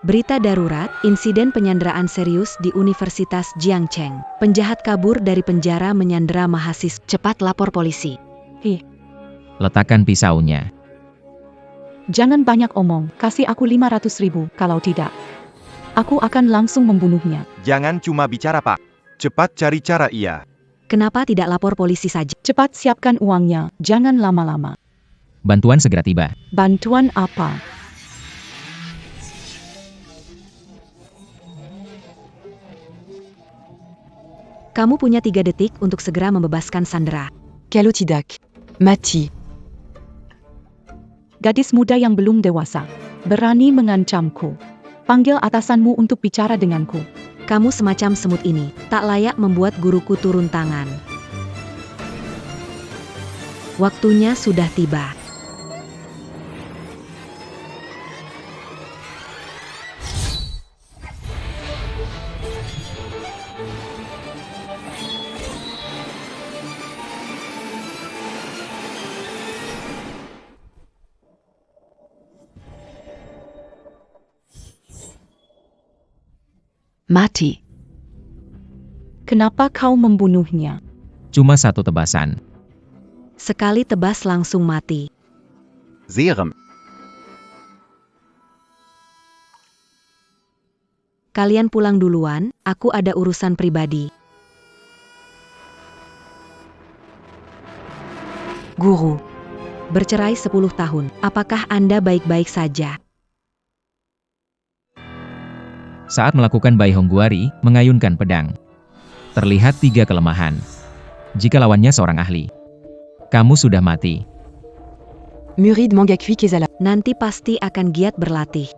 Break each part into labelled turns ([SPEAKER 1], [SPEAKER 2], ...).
[SPEAKER 1] Berita darurat, insiden penyanderaan serius di Universitas Jiangcheng. Penjahat kabur dari penjara menyandera mahasiswa. Cepat lapor polisi.
[SPEAKER 2] Letakkan pisaunya.
[SPEAKER 3] Jangan banyak omong, kasih aku 500.000, kalau tidak, aku akan langsung membunuhnya.
[SPEAKER 4] Jangan cuma bicara, Pak. Cepat cari cara ia.
[SPEAKER 1] Kenapa tidak lapor polisi saja?
[SPEAKER 3] Cepat siapkan uangnya, jangan lama-lama.
[SPEAKER 2] Bantuan segera tiba.
[SPEAKER 3] Bantuan apa?
[SPEAKER 1] Kamu punya 3 detik untuk segera membebaskan sandera.
[SPEAKER 3] Kalau tidak, mati. Gadis muda yang belum dewasa, berani mengancamku. Panggil atasanmu untuk bicara denganku.
[SPEAKER 1] Kamu semacam semut ini, tak layak membuat guruku turun tangan. Waktunya sudah tiba.
[SPEAKER 3] Mati. Kenapa kau membunuhnya?
[SPEAKER 2] Cuma 1 tebasan.
[SPEAKER 1] Sekali tebas langsung mati.
[SPEAKER 4] Serem.
[SPEAKER 1] Kalian pulang duluan, aku ada urusan pribadi.
[SPEAKER 3] Guru.
[SPEAKER 1] Bercerai 10 tahun, apakah Anda baik-baik saja?
[SPEAKER 2] Saat melakukan Bai Hongguari, mengayunkan pedang. Terlihat 3 kelemahan. Jika lawannya seorang ahli, kamu sudah mati.
[SPEAKER 3] Murid Mangakui Kezala.
[SPEAKER 1] Nanti pasti akan giat berlatih.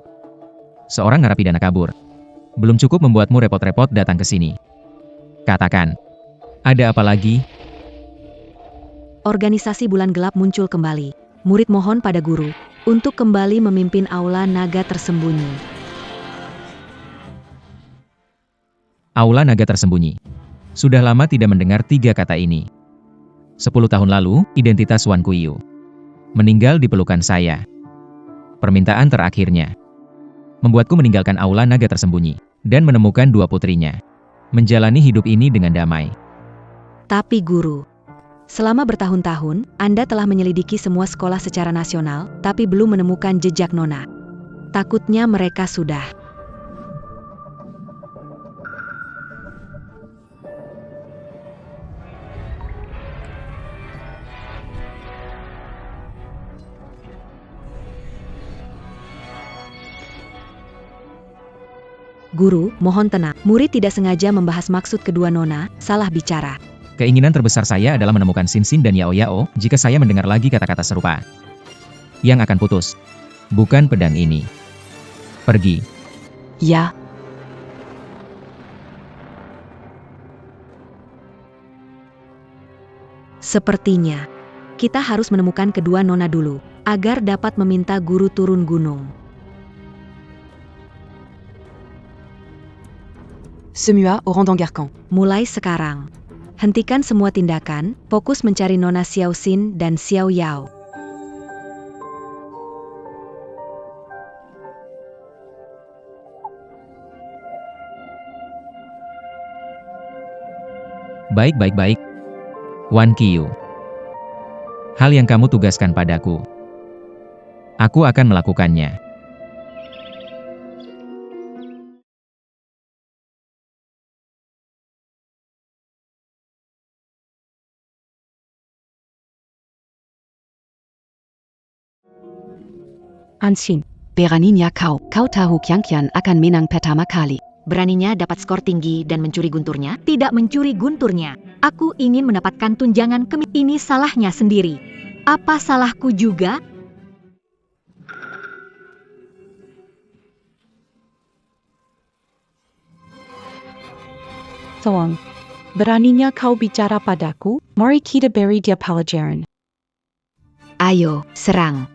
[SPEAKER 2] Seorang narapidana kabur. Belum cukup membuatmu repot-repot datang ke sini. Katakan, ada apa lagi?
[SPEAKER 1] Organisasi Bulan Gelap muncul kembali. Murid mohon pada guru untuk kembali memimpin aula naga tersembunyi.
[SPEAKER 2] Aula naga tersembunyi. Sudah lama tidak mendengar 3 kata ini. 10 tahun lalu, identitas Wan Kuiyu meninggal di pelukan saya. Permintaan terakhirnya membuatku meninggalkan aula naga tersembunyi dan menemukan 2 putrinya. Menjalani hidup ini dengan damai.
[SPEAKER 1] Tapi guru, selama bertahun-tahun, Anda telah menyelidiki semua sekolah secara nasional, tapi belum menemukan jejak Nona. Takutnya mereka sudah. Guru, mohon tenang. Murid tidak sengaja membahas maksud kedua Nona, salah bicara.
[SPEAKER 2] Keinginan terbesar saya adalah menemukan Xin dan Yao Yao jika saya mendengar lagi kata-kata serupa. Yang akan putus, bukan pedang ini. Pergi.
[SPEAKER 3] Ya.
[SPEAKER 1] Sepertinya, kita harus menemukan kedua Nona dulu, agar dapat meminta guru turun gunung.
[SPEAKER 3] Semua orang d'Angarkon.
[SPEAKER 1] Mulai sekarang, hentikan semua tindakan, fokus mencari Nona Xiao Xin dan Xiao Yao.
[SPEAKER 2] Baik. Wan Qiu. Hal yang kamu tugaskan padaku, aku akan melakukannya.
[SPEAKER 3] Ansin.
[SPEAKER 5] Beraninya kau tahu Qiangqian akan menang pertama kali.
[SPEAKER 6] Beraninya dapat skor tinggi dan mencuri gunturnya? Tidak mencuri gunturnya. Aku ingin mendapatkan tunjangan ini salahnya sendiri. Apa salahku juga?
[SPEAKER 3] Soang. Beraninya kau bicara padaku? Mari kita beri dia pelajaran.
[SPEAKER 6] Ayo, serang.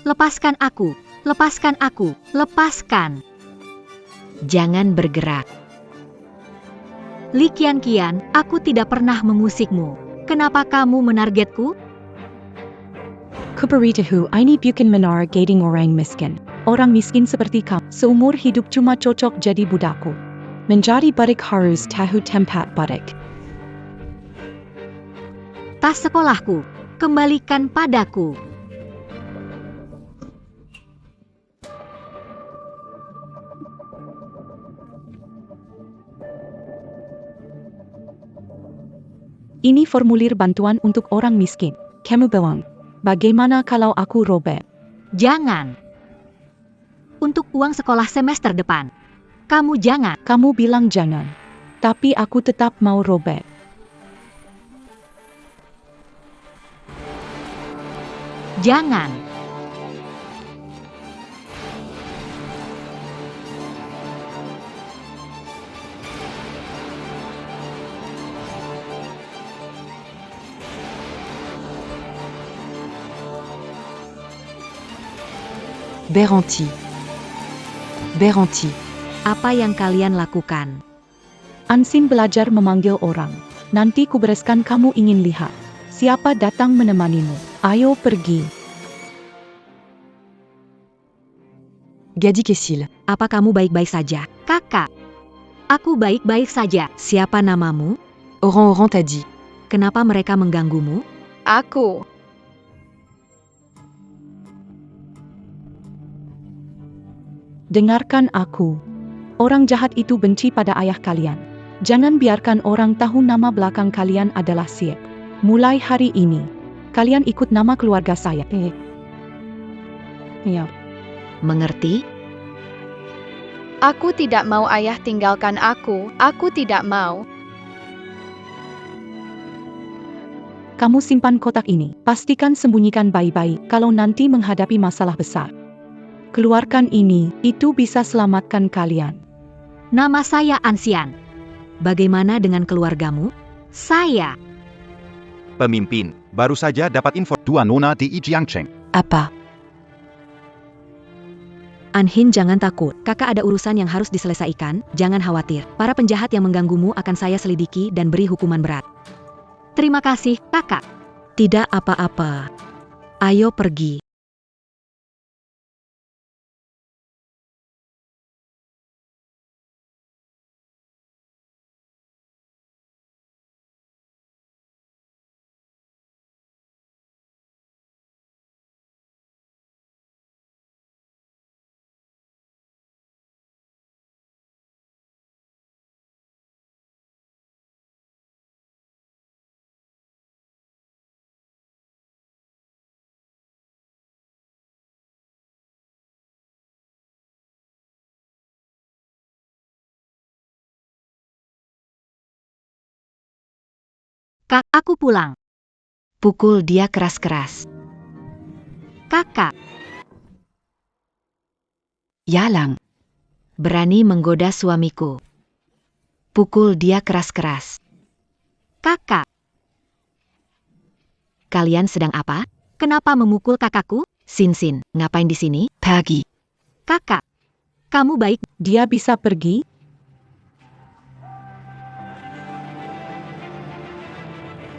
[SPEAKER 6] Lepaskan aku, lepaskan aku, lepaskan. Jangan bergerak. Li Qianqian, aku tidak pernah mengusikmu. Kenapa kamu menargetku?
[SPEAKER 3] Kuberitahu ini bukan menar gading orang miskin. Orang miskin seperti kamu, seumur hidup cuma cocok jadi budakku. Mencari barik harus tahu tempat barik.
[SPEAKER 6] Tas sekolahku, kembalikan padaku.
[SPEAKER 3] Ini formulir bantuan untuk orang miskin. Kamu bilang, bagaimana kalau aku robek?
[SPEAKER 6] Jangan. Untuk uang sekolah semester depan. Kamu jangan.
[SPEAKER 3] Kamu bilang jangan. Tapi aku tetap mau robek.
[SPEAKER 6] Jangan.
[SPEAKER 5] Beranti. Beranti.
[SPEAKER 6] Apa yang kalian lakukan?
[SPEAKER 3] Ansin belajar memanggil orang. Nanti kubereskan kamu ingin lihat. Siapa datang menemanimu? Ayo pergi.
[SPEAKER 5] Gadi Kessil.
[SPEAKER 1] Apa kamu baik-baik saja?
[SPEAKER 6] Kakak. Aku baik-baik saja.
[SPEAKER 1] Siapa namamu?
[SPEAKER 5] Orang-orang tadi.
[SPEAKER 1] Kenapa mereka mengganggumu?
[SPEAKER 7] Aku.
[SPEAKER 3] Dengarkan aku. Orang jahat itu benci pada ayah kalian. Jangan biarkan orang tahu nama belakang kalian adalah Siep. Mulai hari ini, kalian ikut nama keluarga saya. Ya.
[SPEAKER 6] Mengerti?
[SPEAKER 7] Aku tidak mau ayah tinggalkan aku. Aku tidak mau.
[SPEAKER 3] Kamu simpan kotak ini. Pastikan sembunyikan baik-baik kalau nanti menghadapi masalah besar. Keluarkan ini, itu bisa selamatkan kalian.
[SPEAKER 6] Nama saya Ansian.
[SPEAKER 1] Bagaimana dengan keluargamu?
[SPEAKER 6] Saya.
[SPEAKER 4] Pemimpin, baru saja dapat info Tuan Nona di Jiangcheng.
[SPEAKER 5] Apa?
[SPEAKER 1] Anhin, jangan takut. Kakak ada urusan yang harus diselesaikan. Jangan khawatir. Para penjahat yang mengganggumu akan saya selidiki dan beri hukuman berat.
[SPEAKER 6] Terima kasih, kakak.
[SPEAKER 1] Tidak apa-apa. Ayo pergi.
[SPEAKER 6] Kak, aku pulang.
[SPEAKER 1] Pukul dia keras-keras.
[SPEAKER 6] Kakak.
[SPEAKER 5] Yalang.
[SPEAKER 1] Berani menggoda suamiku. Pukul dia keras-keras.
[SPEAKER 6] Kakak.
[SPEAKER 1] Kalian sedang apa?
[SPEAKER 6] Kenapa memukul kakakku?
[SPEAKER 1] Sin, ngapain di sini?
[SPEAKER 5] Pergi.
[SPEAKER 6] Kakak. Kamu baik.
[SPEAKER 3] Dia bisa pergi?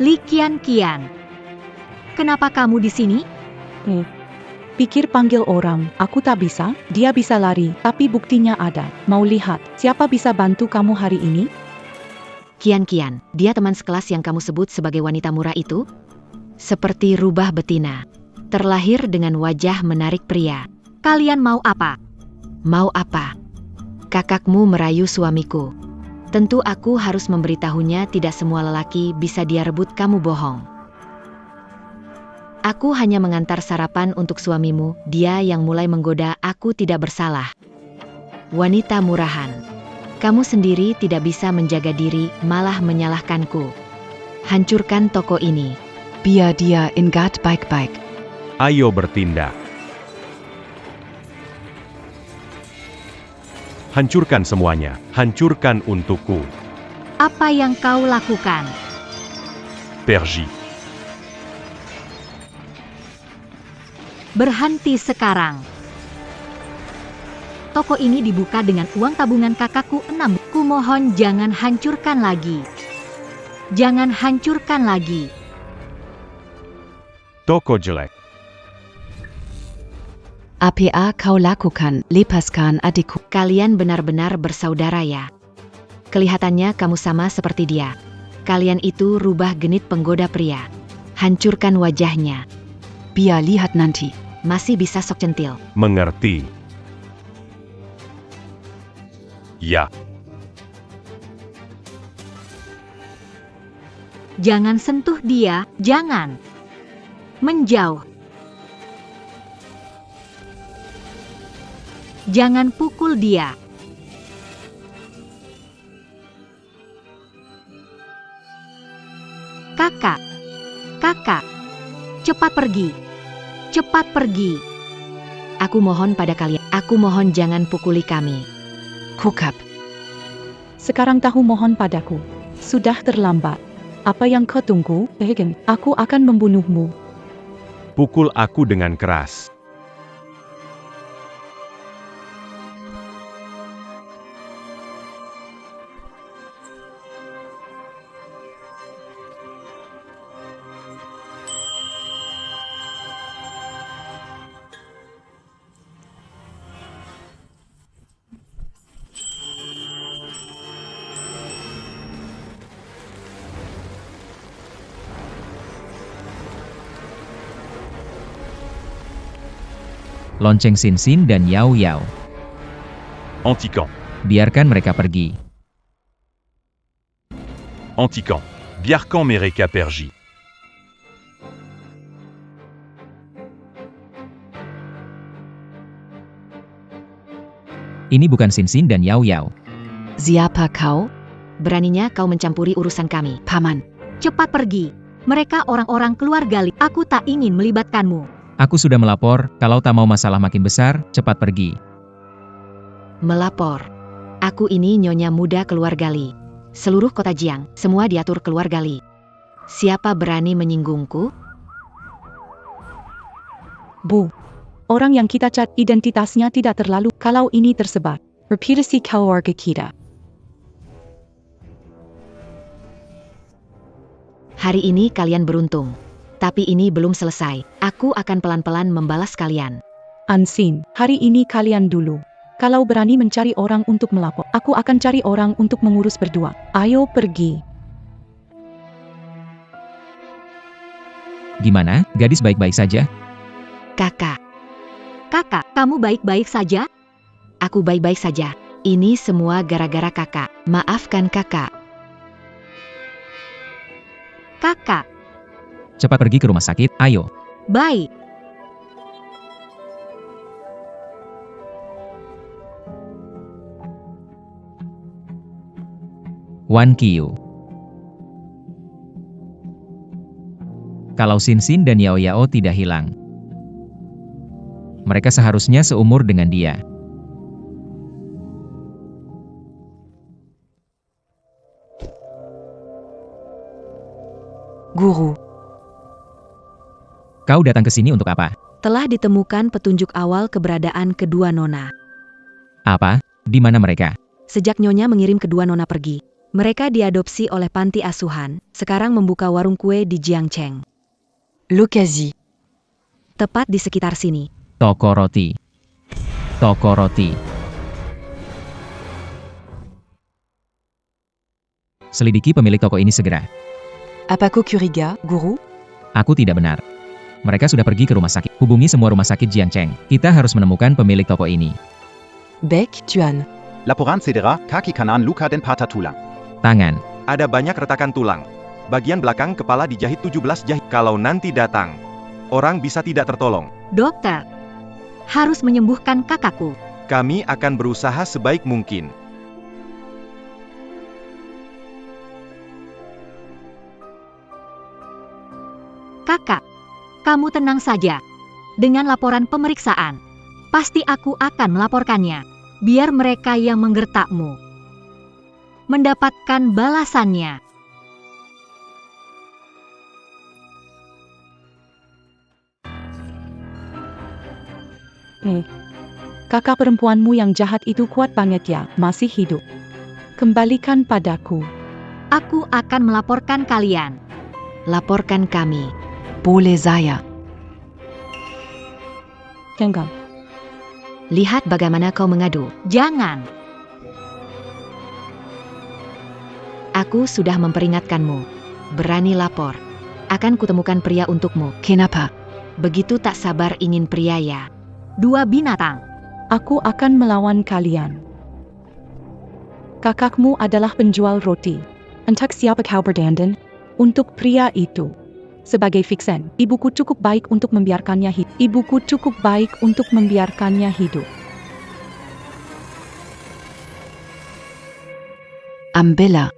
[SPEAKER 6] Li Kian. Kenapa kamu di sini?
[SPEAKER 3] Pikir panggil orang, aku tak bisa, dia bisa lari, tapi buktinya ada. Mau lihat, siapa bisa bantu kamu hari ini?
[SPEAKER 1] Kian, dia teman sekelas yang kamu sebut sebagai wanita murah itu? Seperti rubah betina. Terlahir dengan wajah menarik pria.
[SPEAKER 6] Kalian mau apa?
[SPEAKER 1] Mau apa? Kakakmu merayu suamiku. Tentu aku harus memberitahunya tidak semua lelaki bisa dia rebut, kamu bohong. Aku hanya mengantar sarapan untuk suamimu, dia yang mulai menggoda, aku tidak bersalah. Wanita murahan. Kamu sendiri tidak bisa menjaga diri, malah menyalahkanku. Hancurkan toko ini.
[SPEAKER 5] Biar dia ingat baik-baik.
[SPEAKER 4] Ayo bertindak. Hancurkan semuanya, hancurkan untukku.
[SPEAKER 6] Apa yang kau lakukan?
[SPEAKER 4] Pergi.
[SPEAKER 6] Berhenti sekarang. Toko ini dibuka dengan uang tabungan kakakku 6. Kumohon jangan hancurkan lagi. Jangan hancurkan lagi.
[SPEAKER 4] Toko jelek.
[SPEAKER 5] Apa kau lakukan? Lepaskan adikku.
[SPEAKER 1] Kalian benar-benar bersaudara ya. Kelihatannya kamu sama seperti dia. Kalian itu rubah genit penggoda pria. Hancurkan wajahnya.
[SPEAKER 5] Biar lihat nanti.
[SPEAKER 1] Masih bisa sok centil.
[SPEAKER 8] Mengerti. Ya.
[SPEAKER 6] Jangan sentuh dia, jangan. Menjauh. Jangan pukul dia. Kakak, kakak, cepat pergi, cepat pergi.
[SPEAKER 1] Aku mohon pada kalian. Aku mohon jangan pukuli kami.
[SPEAKER 5] Kukap.
[SPEAKER 3] Sekarang tahu mohon padaku. Sudah terlambat. Apa yang kau tunggu? Aku akan membunuhmu.
[SPEAKER 8] Pukul aku dengan keras.
[SPEAKER 2] Lonceng Sinsin dan Yao Yao.
[SPEAKER 8] Antican.
[SPEAKER 2] Biarkan mereka pergi.
[SPEAKER 8] Antican. Biarkan mereka pergi.
[SPEAKER 2] Ini bukan Sinsin dan Yao Yao.
[SPEAKER 5] Siapa kau?
[SPEAKER 1] Beraninya kau mencampuri urusan kami.
[SPEAKER 5] Paman.
[SPEAKER 6] Cepat pergi. Mereka orang-orang keluarga Li. Aku tak ingin melibatkanmu.
[SPEAKER 2] Aku sudah melapor, kalau tak mau masalah makin besar, cepat pergi.
[SPEAKER 1] Melapor. Aku ini nyonya muda keluarga Li. Seluruh kota Jiang, semua diatur keluarga Li. Siapa berani menyinggungku?
[SPEAKER 3] Bu, orang yang kita cat identitasnya tidak terlalu kalau ini tersebar. Reputasi keluarga kita.
[SPEAKER 1] Hari ini kalian beruntung. Tapi ini belum selesai. Aku akan pelan-pelan membalas kalian.
[SPEAKER 3] Ansin, hari ini kalian dulu. Kalau berani mencari orang untuk melapor, aku akan cari orang untuk mengurus berdua. Ayo pergi.
[SPEAKER 2] Gimana, gadis baik-baik saja?
[SPEAKER 1] Kakak,
[SPEAKER 6] Kakak, kamu baik-baik saja?
[SPEAKER 1] aku baik-baik saja. Ini semua gara-gara kakak. Maafkan kakak.
[SPEAKER 6] Kakak,
[SPEAKER 2] Cepat pergi ke rumah sakit, ayo.
[SPEAKER 6] baik.
[SPEAKER 2] Wan Qiu. Kalau Sinsin dan Yao Yao tidak hilang, mereka seharusnya seumur dengan dia.
[SPEAKER 5] Guru.
[SPEAKER 2] Kau datang ke sini untuk apa?
[SPEAKER 1] Telah ditemukan petunjuk awal keberadaan kedua nona.
[SPEAKER 2] Apa? Di mana mereka?
[SPEAKER 1] Sejak nyonya mengirim kedua nona pergi, mereka diadopsi oleh panti asuhan, sekarang membuka warung kue di Jiangcheng.
[SPEAKER 5] Lokasi.
[SPEAKER 1] Tepat di sekitar sini.
[SPEAKER 2] Toko roti. Toko roti. Selidiki pemilik toko ini segera.
[SPEAKER 5] Apa kau curiga, Guru?
[SPEAKER 2] Aku tidak benar. Mereka sudah pergi ke rumah sakit. Hubungi semua rumah sakit Jiangcheng. Kita harus menemukan pemilik toko ini.
[SPEAKER 5] Baik, Tuan.
[SPEAKER 4] Laporan cedera, kaki kanan luka dan patah tulang.
[SPEAKER 2] Tangan.
[SPEAKER 4] Ada banyak retakan tulang. Bagian belakang kepala dijahit 17 jahit. Kalau nanti datang, orang bisa tidak tertolong.
[SPEAKER 6] Dokter, harus menyembuhkan kakakku.
[SPEAKER 4] Kami akan berusaha sebaik mungkin.
[SPEAKER 6] Kakak, kamu tenang saja. Dengan laporan pemeriksaan, pasti aku akan melaporkannya. Biar mereka yang menggertakmu mendapatkan balasannya.
[SPEAKER 3] Kakak perempuanmu yang jahat itu kuat banget ya, masih hidup. Kembalikan padaku.
[SPEAKER 6] Aku akan melaporkan kalian.
[SPEAKER 1] Laporkan kami.
[SPEAKER 5] Boleh saya.
[SPEAKER 3] Jangan.
[SPEAKER 1] Lihat bagaimana kau mengadu.
[SPEAKER 6] Jangan.
[SPEAKER 1] Aku sudah memperingatkanmu. Berani lapor. Akan kutemukan pria untukmu.
[SPEAKER 5] Kenapa?
[SPEAKER 1] Begitu tak sabar ingin pria ya.
[SPEAKER 6] Dua binatang.
[SPEAKER 3] Aku akan melawan kalian. Kakakmu adalah penjual roti. Entah siapa kau berdandan? Untuk pria itu. Sebagai Vixen, ibuku cukup baik untuk membiarkannya hidup. Ibuku cukup baik untuk membiarkannya hidup.
[SPEAKER 5] Ambela.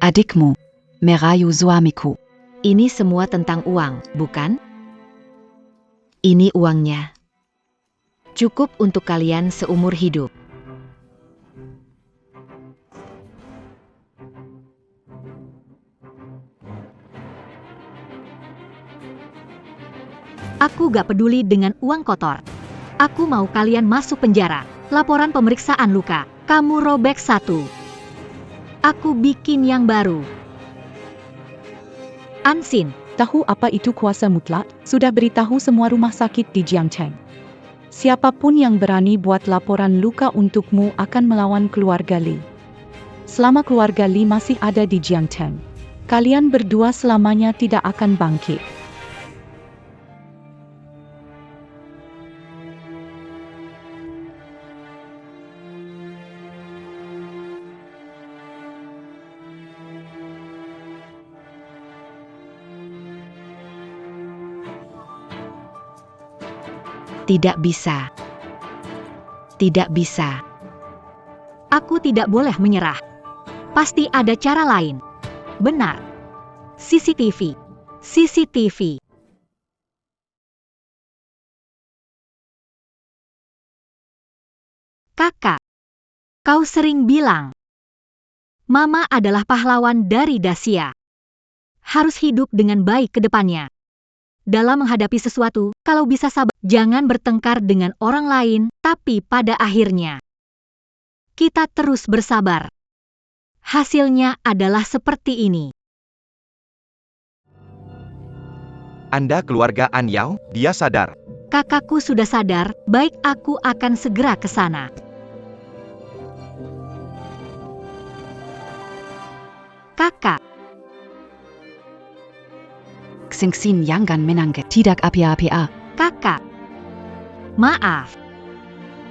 [SPEAKER 5] Adikmu. Merayu suamiku.
[SPEAKER 1] Ini semua tentang uang, bukan? Ini uangnya. Cukup untuk kalian seumur hidup.
[SPEAKER 6] Aku gak peduli dengan uang kotor. Aku mau kalian masuk penjara. Laporan pemeriksaan luka. Kamu robek 1. Aku bikin yang baru. Ansin.
[SPEAKER 3] Tahu apa itu kuasa mutlak? Sudah beritahu semua rumah sakit di Jiangcheng. Siapapun yang berani buat laporan luka untukmu akan melawan keluarga Li. Selama keluarga Li masih ada di Jiangcheng, kalian berdua selamanya tidak akan bangkit.
[SPEAKER 1] Tidak bisa. Tidak bisa.
[SPEAKER 6] Aku tidak boleh menyerah. Pasti ada cara lain. Benar. CCTV. CCTV. Kakak, kau sering bilang, Mama adalah pahlawan dari Dacia. Harus hidup dengan baik ke depannya. Dalam menghadapi sesuatu, kalau bisa sabar, jangan bertengkar dengan orang lain, tapi pada akhirnya, kita terus bersabar. Hasilnya adalah seperti ini.
[SPEAKER 4] Anda keluarga An Yao, dia sadar.
[SPEAKER 6] Kakakku sudah sadar, baik aku akan segera ke sana. Kakak,
[SPEAKER 5] Xingxin Yangan Menangge. Tidak apa-apa.
[SPEAKER 6] kakak. Maaf.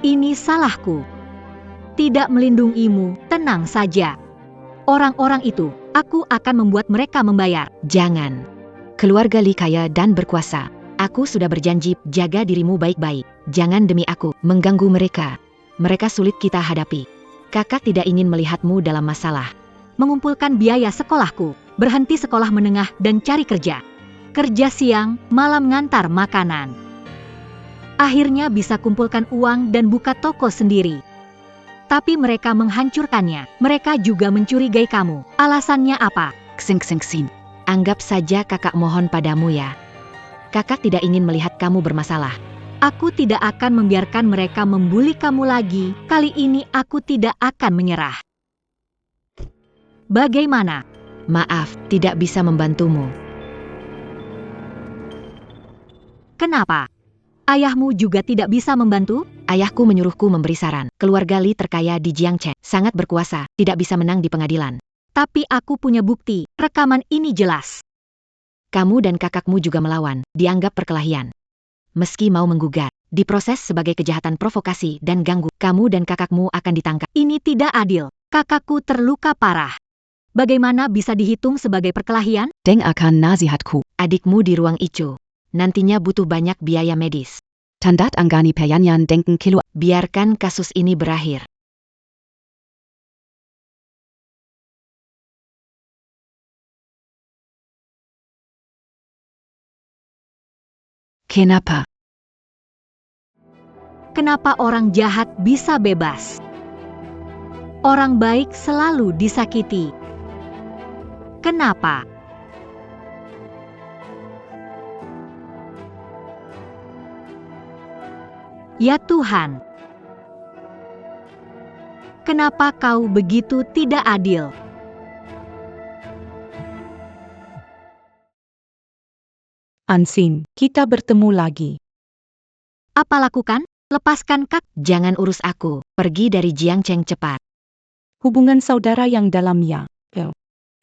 [SPEAKER 6] Ini salahku. Tidak melindungimu, tenang saja. Orang-orang itu, aku akan membuat mereka membayar.
[SPEAKER 1] Jangan. Keluarga Li kaya dan berkuasa. Aku sudah berjanji jaga dirimu baik-baik. Jangan demi aku mengganggu mereka. Mereka sulit kita hadapi. Kakak tidak ingin melihatmu dalam masalah.
[SPEAKER 6] Mengumpulkan biaya sekolahku, berhenti sekolah menengah dan cari kerja. Kerja siang, malam ngantar makanan. Akhirnya bisa kumpulkan uang dan buka toko sendiri. Tapi mereka menghancurkannya. Mereka juga mencurigai kamu. Alasannya apa?
[SPEAKER 5] Xingxin.
[SPEAKER 1] Anggap saja kakak mohon padamu ya. Kakak tidak ingin melihat kamu bermasalah.
[SPEAKER 6] Aku tidak akan membiarkan mereka membuli kamu lagi. Kali ini aku tidak akan menyerah. Bagaimana?
[SPEAKER 1] Maaf, tidak bisa membantumu.
[SPEAKER 6] Kenapa? Ayahmu juga tidak bisa membantu?
[SPEAKER 1] Ayahku menyuruhku memberi saran. Keluarga Li terkaya di Jiangcheng, sangat berkuasa, tidak bisa menang di pengadilan.
[SPEAKER 6] Tapi aku punya bukti, rekaman ini jelas.
[SPEAKER 1] Kamu dan kakakmu juga melawan, dianggap perkelahian. Meski mau menggugat, diproses sebagai kejahatan provokasi dan ganggu. Kamu dan kakakmu akan ditangkap.
[SPEAKER 6] Ini tidak adil. Kakakku terluka parah. Bagaimana bisa dihitung sebagai perkelahian?
[SPEAKER 5] Denk akan nasihatku.
[SPEAKER 1] Adikmu di ruang ijo. Nantinya butuh banyak biaya medis.
[SPEAKER 5] Tandat anggani peyanyan denken kilo.
[SPEAKER 1] Biarkan kasus ini berakhir.
[SPEAKER 5] Kenapa?
[SPEAKER 6] Kenapa orang jahat bisa bebas? Orang baik selalu disakiti. Kenapa? Ya Tuhan, kenapa kau begitu tidak adil?
[SPEAKER 3] Ansin, kita bertemu lagi.
[SPEAKER 6] Apa lakukan? Lepaskan kak.
[SPEAKER 1] Jangan urus aku. Pergi dari Jiangcheng cepat.
[SPEAKER 3] Hubungan saudara yang dalam ya.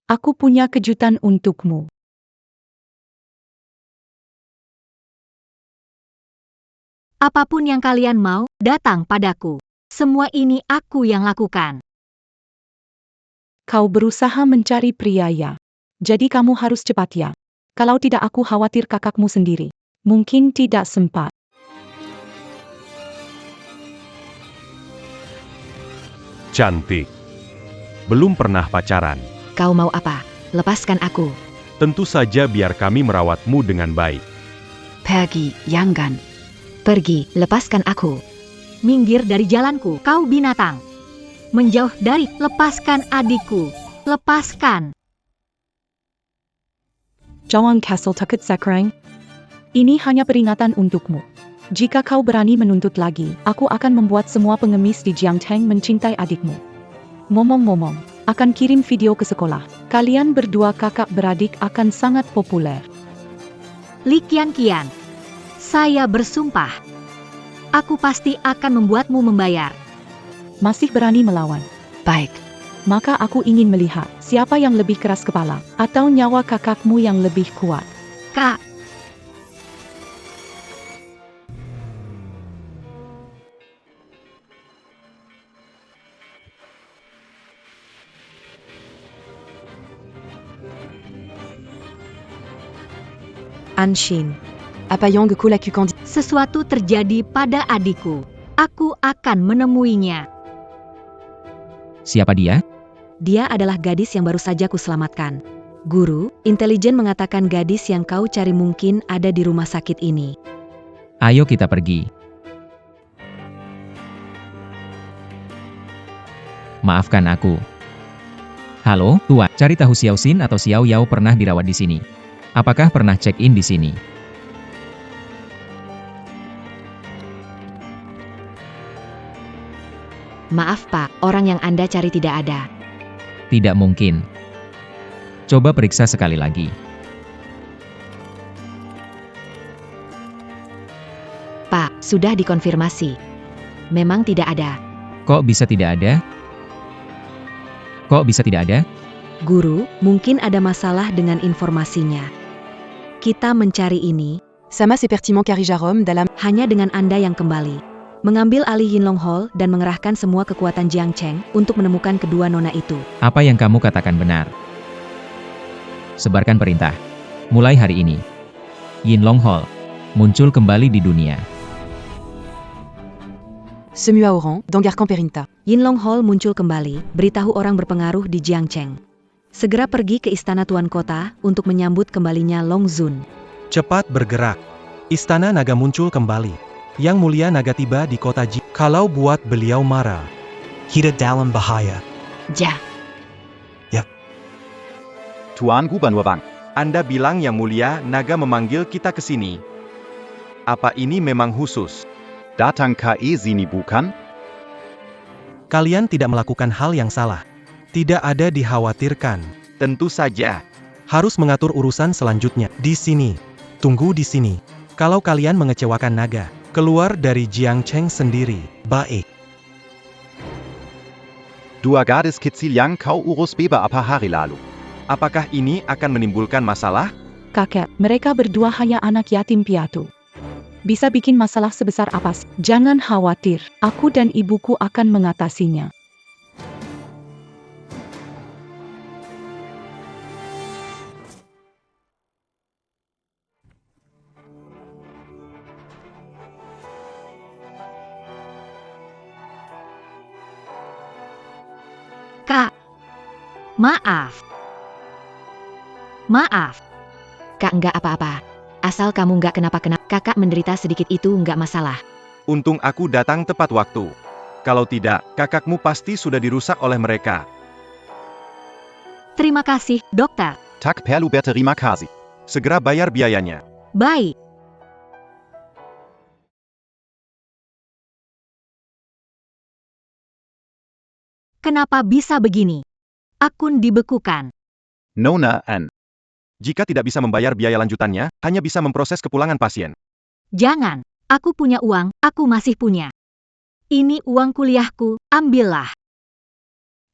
[SPEAKER 3] Aku punya kejutan untukmu.
[SPEAKER 6] Apapun yang kalian mau, datang padaku. Semua ini aku yang lakukan.
[SPEAKER 3] Kau berusaha mencari pria ya. Jadi kamu harus cepat ya. Kalau tidak aku khawatir kakakmu sendiri. Mungkin tidak sempat.
[SPEAKER 8] Cantik. Belum pernah pacaran.
[SPEAKER 1] Kau mau apa? Lepaskan aku.
[SPEAKER 8] Tentu saja biar kami merawatmu dengan baik.
[SPEAKER 5] Pergi, jangan.
[SPEAKER 1] Pergi, lepaskan aku.
[SPEAKER 6] Minggir dari jalanku, kau binatang. Menjauh dari, lepaskan adikku. Lepaskan.
[SPEAKER 3] Jangan Castle takut sakrang. Ini hanya peringatan untukmu. Jika kau berani menuntut lagi, aku akan membuat semua pengemis di Jiangcheng mencintai adikmu. Ngomong-ngomong, akan kirim video ke sekolah. Kalian berdua kakak beradik akan sangat populer.
[SPEAKER 6] Li Qianqian. Saya bersumpah. Aku pasti akan membuatmu membayar.
[SPEAKER 3] Masih berani melawan.
[SPEAKER 5] Baik.
[SPEAKER 3] Maka aku ingin melihat siapa yang lebih keras kepala atau nyawa kakakmu yang lebih kuat.
[SPEAKER 6] Kak.
[SPEAKER 5] Anshin. Apa yang kulakukan?
[SPEAKER 6] Sesuatu terjadi pada adikku. Aku akan menemuinya.
[SPEAKER 2] Siapa dia?
[SPEAKER 1] Dia adalah gadis yang baru saja kuselamatkan. Guru, intelijen mengatakan gadis yang kau cari mungkin ada di rumah sakit ini.
[SPEAKER 2] Ayo kita pergi. Maafkan aku. Halo, tua, cari tahu Xiao Xin atau Xiao Yao pernah dirawat di sini. Apakah pernah check-in di sini?
[SPEAKER 1] Maaf Pak, orang yang Anda cari tidak ada.
[SPEAKER 2] Tidak mungkin. Coba periksa sekali lagi.
[SPEAKER 1] Pak, sudah dikonfirmasi. Memang tidak ada.
[SPEAKER 2] Kok bisa tidak ada? Kok bisa tidak ada?
[SPEAKER 1] Guru, mungkin ada masalah dengan informasinya. Kita mencari ini,
[SPEAKER 5] Sama seperti Kari Jarom dalam
[SPEAKER 1] hanya dengan Anda yang kembali. Mengambil alih Yinlong Hall dan mengerahkan semua kekuatan Jiangcheng untuk menemukan kedua nona itu.
[SPEAKER 2] Apa yang kamu katakan benar. Sebarkan perintah. Mulai hari ini. Yinlong Hall muncul kembali di dunia.
[SPEAKER 5] Semua orang, Dangarkan Perinta.
[SPEAKER 1] Yinlong Hall muncul kembali, beritahu orang berpengaruh di Jiangcheng. Segera pergi ke istana Tuan Kota untuk menyambut kembalinya Long Zun.
[SPEAKER 9] Cepat bergerak. Istana naga muncul kembali. Yang mulia naga tiba di kota Ji. Kalau buat beliau marah, kita dalam bahaya.
[SPEAKER 1] Ja,
[SPEAKER 4] Tuan Gubernur Bang, Anda bilang yang mulia naga memanggil kita ke sini. Apa ini memang khusus?
[SPEAKER 8] Datang ke sini bukan?
[SPEAKER 9] Kalian tidak melakukan hal yang salah. Tidak ada dikhawatirkan.
[SPEAKER 4] Tentu saja.
[SPEAKER 9] Harus mengatur urusan selanjutnya. Di sini. Tunggu di sini. Kalau kalian mengecewakan naga, keluar dari Jiangcheng sendiri. Baik.
[SPEAKER 8] Dua gadis kecil yang kau urus beba apa hari lalu.
[SPEAKER 4] Apakah ini akan menimbulkan masalah?
[SPEAKER 3] Kakek, mereka berdua hanya anak yatim piatu. Bisa bikin masalah sebesar apa? Jangan khawatir, aku dan ibuku akan mengatasinya.
[SPEAKER 6] Kak. Maaf. Maaf.
[SPEAKER 1] Kak nggak apa-apa. Asal kamu nggak kenapa-kenapa, kakak menderita sedikit itu nggak masalah.
[SPEAKER 4] Untung aku datang tepat waktu. Kalau tidak, kakakmu pasti sudah dirusak oleh mereka.
[SPEAKER 6] Terima kasih, dokter.
[SPEAKER 8] Tak perlu berterima kasih.
[SPEAKER 4] Segera bayar biayanya.
[SPEAKER 6] Baik. Kenapa bisa begini? Akun dibekukan.
[SPEAKER 8] Nona and
[SPEAKER 4] Jika tidak bisa membayar biaya lanjutannya, hanya bisa memproses kepulangan pasien.
[SPEAKER 6] Jangan. Aku punya uang, aku masih punya. Ini uang kuliahku, ambillah.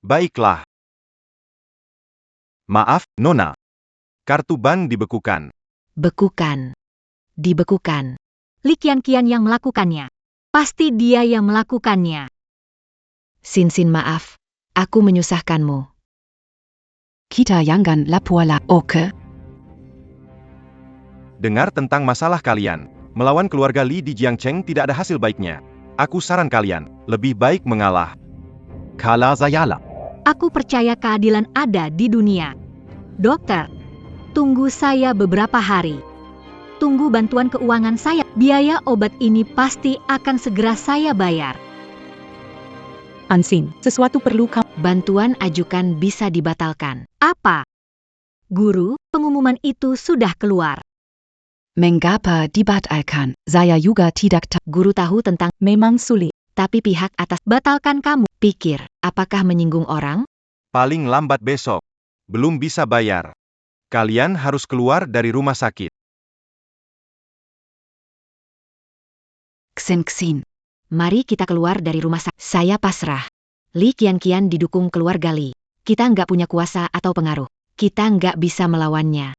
[SPEAKER 4] Baiklah. Maaf, Nona. Kartu bank dibekukan.
[SPEAKER 1] Bekukan. Dibekukan.
[SPEAKER 6] Li Qianqian yang melakukannya. Pasti dia yang melakukannya.
[SPEAKER 1] Sin maaf. Aku menyusahkanmu.
[SPEAKER 5] Kita jangan lapor la. Oke.
[SPEAKER 4] Dengar tentang masalah kalian. Melawan keluarga Li di Jiangcheng tidak ada hasil baiknya. Aku saran kalian, lebih baik mengalah.
[SPEAKER 8] Kala Zayala.
[SPEAKER 6] Aku percaya keadilan ada di dunia. Dokter, tunggu saya beberapa hari. Tunggu bantuan keuangan saya. Biaya obat ini pasti akan segera saya bayar.
[SPEAKER 3] Ansin, sesuatu perlu kamu.
[SPEAKER 1] Bantuan ajukan bisa dibatalkan.
[SPEAKER 6] Apa? Guru, pengumuman itu sudah keluar.
[SPEAKER 5] Mengapa dibatalkan? Saya juga tidak tahu.
[SPEAKER 1] Guru tahu tentang,
[SPEAKER 3] Memang sulit.
[SPEAKER 1] tapi pihak atas
[SPEAKER 6] Batalkan kamu.
[SPEAKER 1] pikir, apakah menyinggung orang?
[SPEAKER 4] Paling lambat besok. Belum bisa bayar. Kalian harus keluar dari rumah sakit.
[SPEAKER 5] Xin.
[SPEAKER 1] Mari kita keluar dari rumah sakit. Saya pasrah. Li Qianqian didukung keluarga Li. Kita nggak punya kuasa atau pengaruh. Kita nggak bisa melawannya.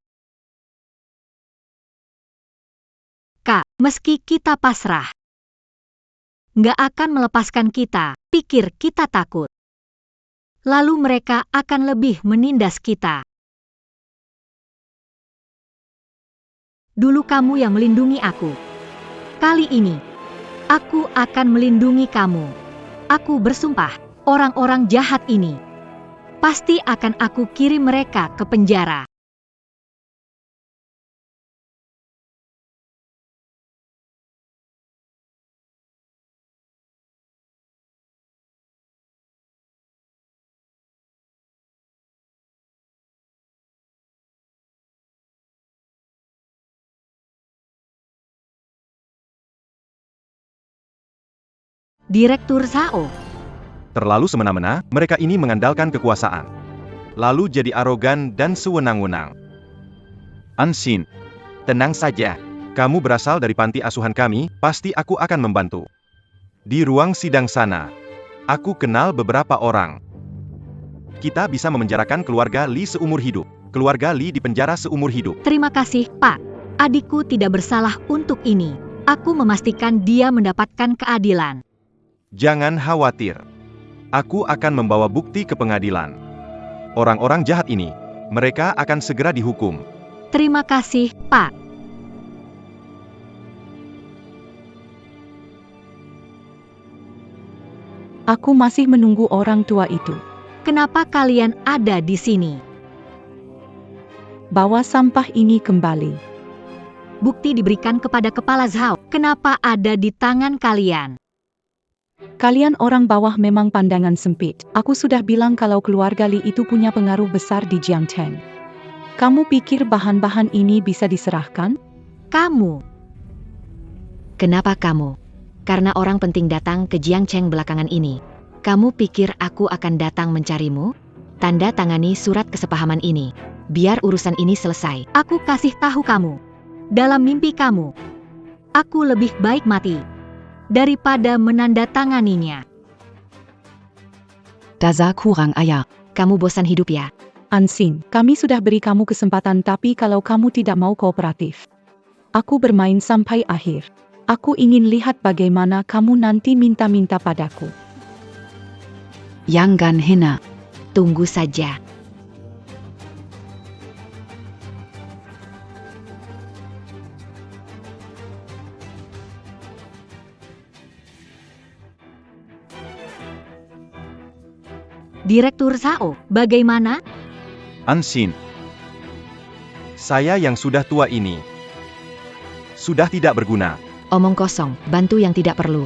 [SPEAKER 6] Kak, meski kita pasrah, nggak akan melepaskan kita. Pikir kita takut. Lalu mereka akan lebih menindas kita. Dulu kamu yang melindungi aku. Kali ini, aku akan melindungi kamu. Aku bersumpah, orang-orang jahat ini pasti akan aku kirim mereka ke penjara. Direktur Zhao.
[SPEAKER 4] Terlalu semena-mena, mereka ini mengandalkan kekuasaan. Lalu jadi arogan dan sewenang-wenang. Ansin, tenang saja. Kamu berasal dari panti asuhan kami, pasti aku akan membantu. Di ruang sidang sana, aku kenal beberapa orang. Kita bisa memenjarakan keluarga Li seumur hidup. Keluarga Li dipenjara seumur hidup.
[SPEAKER 6] Terima kasih, Pak. Adikku tidak bersalah untuk ini. Aku memastikan dia mendapatkan keadilan.
[SPEAKER 4] Jangan khawatir. Aku akan membawa bukti ke pengadilan. Orang-orang jahat ini, mereka akan segera dihukum.
[SPEAKER 6] Terima kasih, Pak.
[SPEAKER 3] Aku masih menunggu orang tua itu.
[SPEAKER 6] Kenapa kalian ada di sini?
[SPEAKER 3] Bawa sampah ini kembali.
[SPEAKER 6] Bukti diberikan kepada Kepala Zhao. Kenapa ada di tangan kalian?
[SPEAKER 3] Kalian orang bawah memang pandangan sempit. Aku sudah bilang kalau keluarga Li itu punya pengaruh besar di Jiangcheng. Kamu pikir bahan-bahan ini bisa diserahkan?
[SPEAKER 6] Kamu.
[SPEAKER 1] Kenapa kamu? Karena orang penting datang ke Jiangcheng belakangan ini. Kamu pikir aku akan datang mencarimu? Tanda tangani surat kesepahaman ini. Biar urusan ini selesai.
[SPEAKER 6] Aku kasih tahu kamu. Dalam mimpi kamu, aku lebih baik mati daripada menandatanganinya.
[SPEAKER 5] Dasar kurang ajar.
[SPEAKER 1] Kamu bosan hidup ya?
[SPEAKER 3] Ansin, kami sudah beri kamu kesempatan tapi kalau kamu tidak mau kooperatif. Aku bermain sampai akhir. Aku ingin lihat bagaimana kamu nanti minta-minta padaku.
[SPEAKER 5] Jangan hina.
[SPEAKER 1] Tunggu saja.
[SPEAKER 6] Direktur Zhao, bagaimana?
[SPEAKER 4] Ansin. Saya yang sudah tua ini sudah tidak berguna.
[SPEAKER 1] Omong kosong, bantu yang tidak perlu.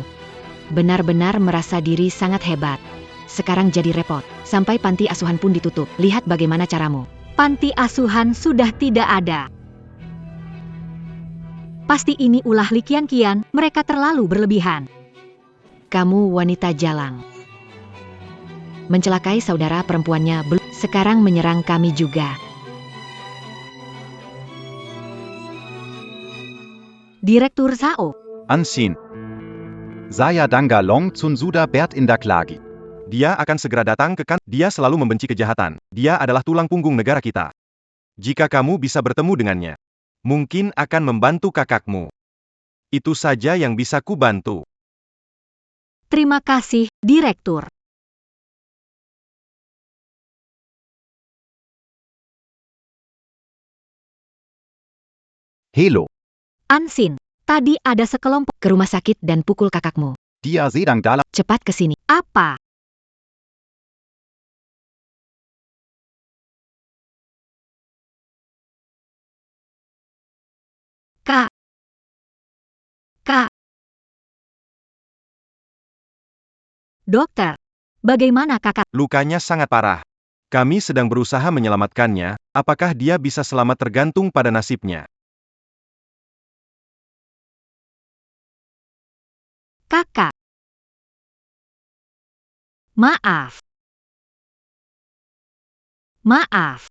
[SPEAKER 1] Benar-benar merasa diri sangat hebat. Sekarang jadi repot. Sampai panti asuhan pun ditutup. Lihat bagaimana caramu.
[SPEAKER 6] Panti asuhan sudah tidak ada. Pasti ini ulah Li Qianqian, mereka terlalu berlebihan.
[SPEAKER 1] Kamu wanita jalang. Mencelakai saudara perempuannya, sekarang menyerang kami juga.
[SPEAKER 6] Direktur Zhao,
[SPEAKER 8] Anshin. Saya Dangalong Tsun Suda Bert in der Klage.
[SPEAKER 4] Dia akan segera datang ke Dia selalu membenci kejahatan. Dia adalah tulang punggung negara kita. Jika kamu bisa bertemu dengannya, mungkin akan membantu kakakmu. Itu saja yang bisa ku bantu.
[SPEAKER 6] Terima kasih, Direktur.
[SPEAKER 8] Helo.
[SPEAKER 6] Anshin, tadi ada sekelompok
[SPEAKER 1] Ke rumah sakit dan pukul kakakmu.
[SPEAKER 8] Dia sedang dalam.
[SPEAKER 1] Cepat ke sini.
[SPEAKER 6] apa? Kak. Kak. Dokter, bagaimana kakak?
[SPEAKER 4] Lukanya sangat parah. Kami sedang berusaha menyelamatkannya. Apakah dia bisa selamat tergantung pada nasibnya.
[SPEAKER 6] Kakak. Maaf. Maaf.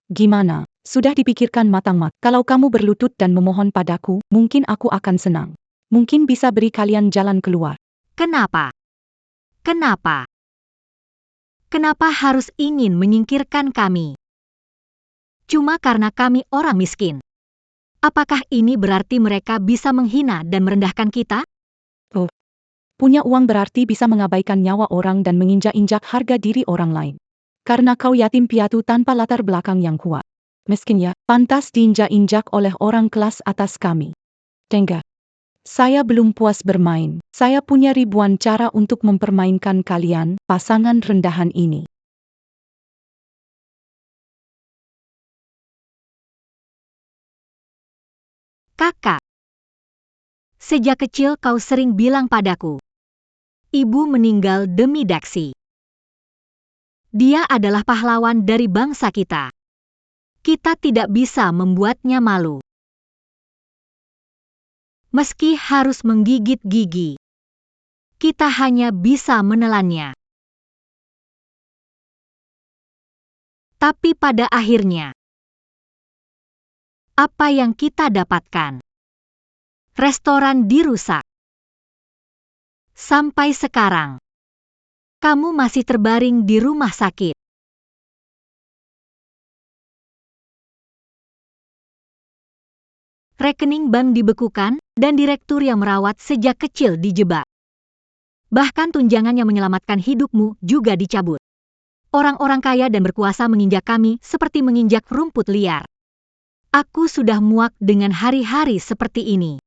[SPEAKER 3] Gimana? Sudah dipikirkan matang-matang. Kalau kamu berlutut dan memohon padaku, mungkin aku akan senang. Mungkin bisa beri kalian jalan keluar.
[SPEAKER 6] Kenapa? Kenapa? Kenapa harus ingin menyingkirkan kami? Cuma karena kami orang miskin. Apakah ini berarti mereka bisa menghina dan merendahkan kita?
[SPEAKER 3] Punya uang berarti bisa mengabaikan nyawa orang dan menginjak-injak harga diri orang lain. Karena kau yatim piatu tanpa latar belakang yang kuat. Miskin ya, pantas diinjak-injak oleh orang kelas atas kami. Tengah. Saya belum puas bermain. Saya punya ribuan cara untuk mempermainkan kalian, pasangan rendahan ini.
[SPEAKER 6] Kakak. Sejak kecil kau sering bilang padaku. Ibu meninggal demi Daxi. Dia adalah pahlawan dari bangsa kita. Kita tidak bisa membuatnya malu. Meski harus menggigit gigi, kita hanya bisa menelannya. Tapi pada akhirnya, apa yang kita dapatkan? Restoran dirusak. Sampai sekarang, kamu masih terbaring di rumah sakit. Rekening bank dibekukan, dan direktur yang merawat sejak kecil dijebak. Bahkan tunjangan yang menyelamatkan hidupmu juga dicabut. Orang-orang kaya dan berkuasa menginjak kami seperti menginjak rumput liar. Aku sudah muak dengan hari-hari seperti ini.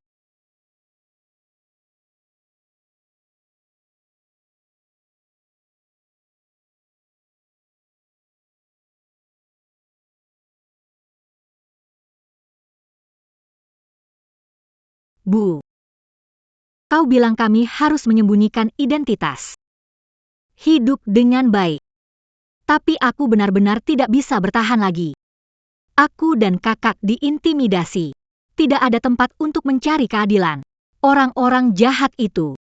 [SPEAKER 6] Bu, kau bilang kami harus menyembunyikan identitas. Hidup dengan baik. Tapi aku benar-benar tidak bisa bertahan lagi. Aku dan kakak diintimidasi. Tidak ada tempat untuk mencari keadilan. Orang-orang jahat itu.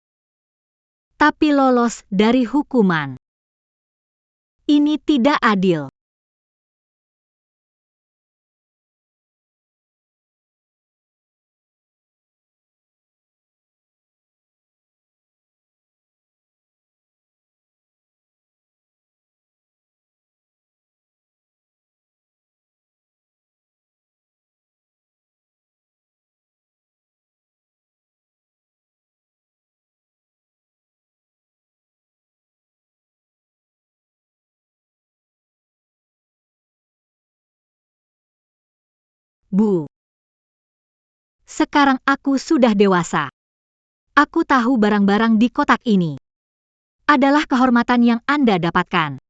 [SPEAKER 6] Tapi lolos dari hukuman. Ini tidak adil. Bu, sekarang aku sudah dewasa. Aku tahu barang-barang di kotak ini adalah kehormatan yang Anda dapatkan.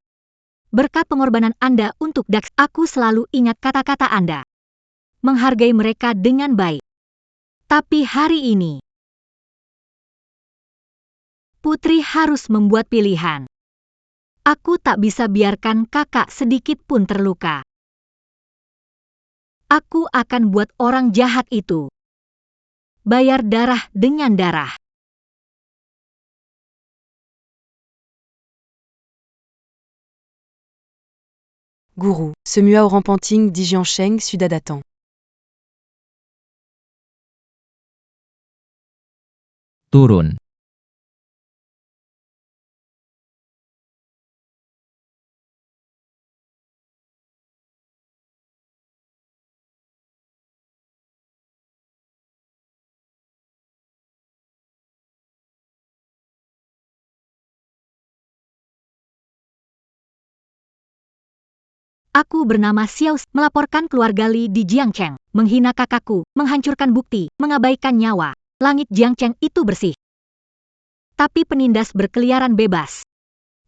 [SPEAKER 6] Berkat pengorbanan Anda untuk Dax, aku selalu ingat kata-kata Anda. Menghargai mereka dengan baik. Tapi hari ini, Putri harus membuat pilihan. Aku tak bisa biarkan kakak sedikit pun terluka. Aku akan buat orang jahat itu Bayar darah dengan darah.
[SPEAKER 10] Guru, ce mua au Rampanting di Jiancheng sudah datang.
[SPEAKER 2] Turun.
[SPEAKER 6] Aku bernama Xiao, melaporkan keluarga Li di Jiangcheng, menghina kakakku, menghancurkan bukti, mengabaikan nyawa. Langit Jiangcheng itu bersih. Tapi penindas berkeliaran bebas.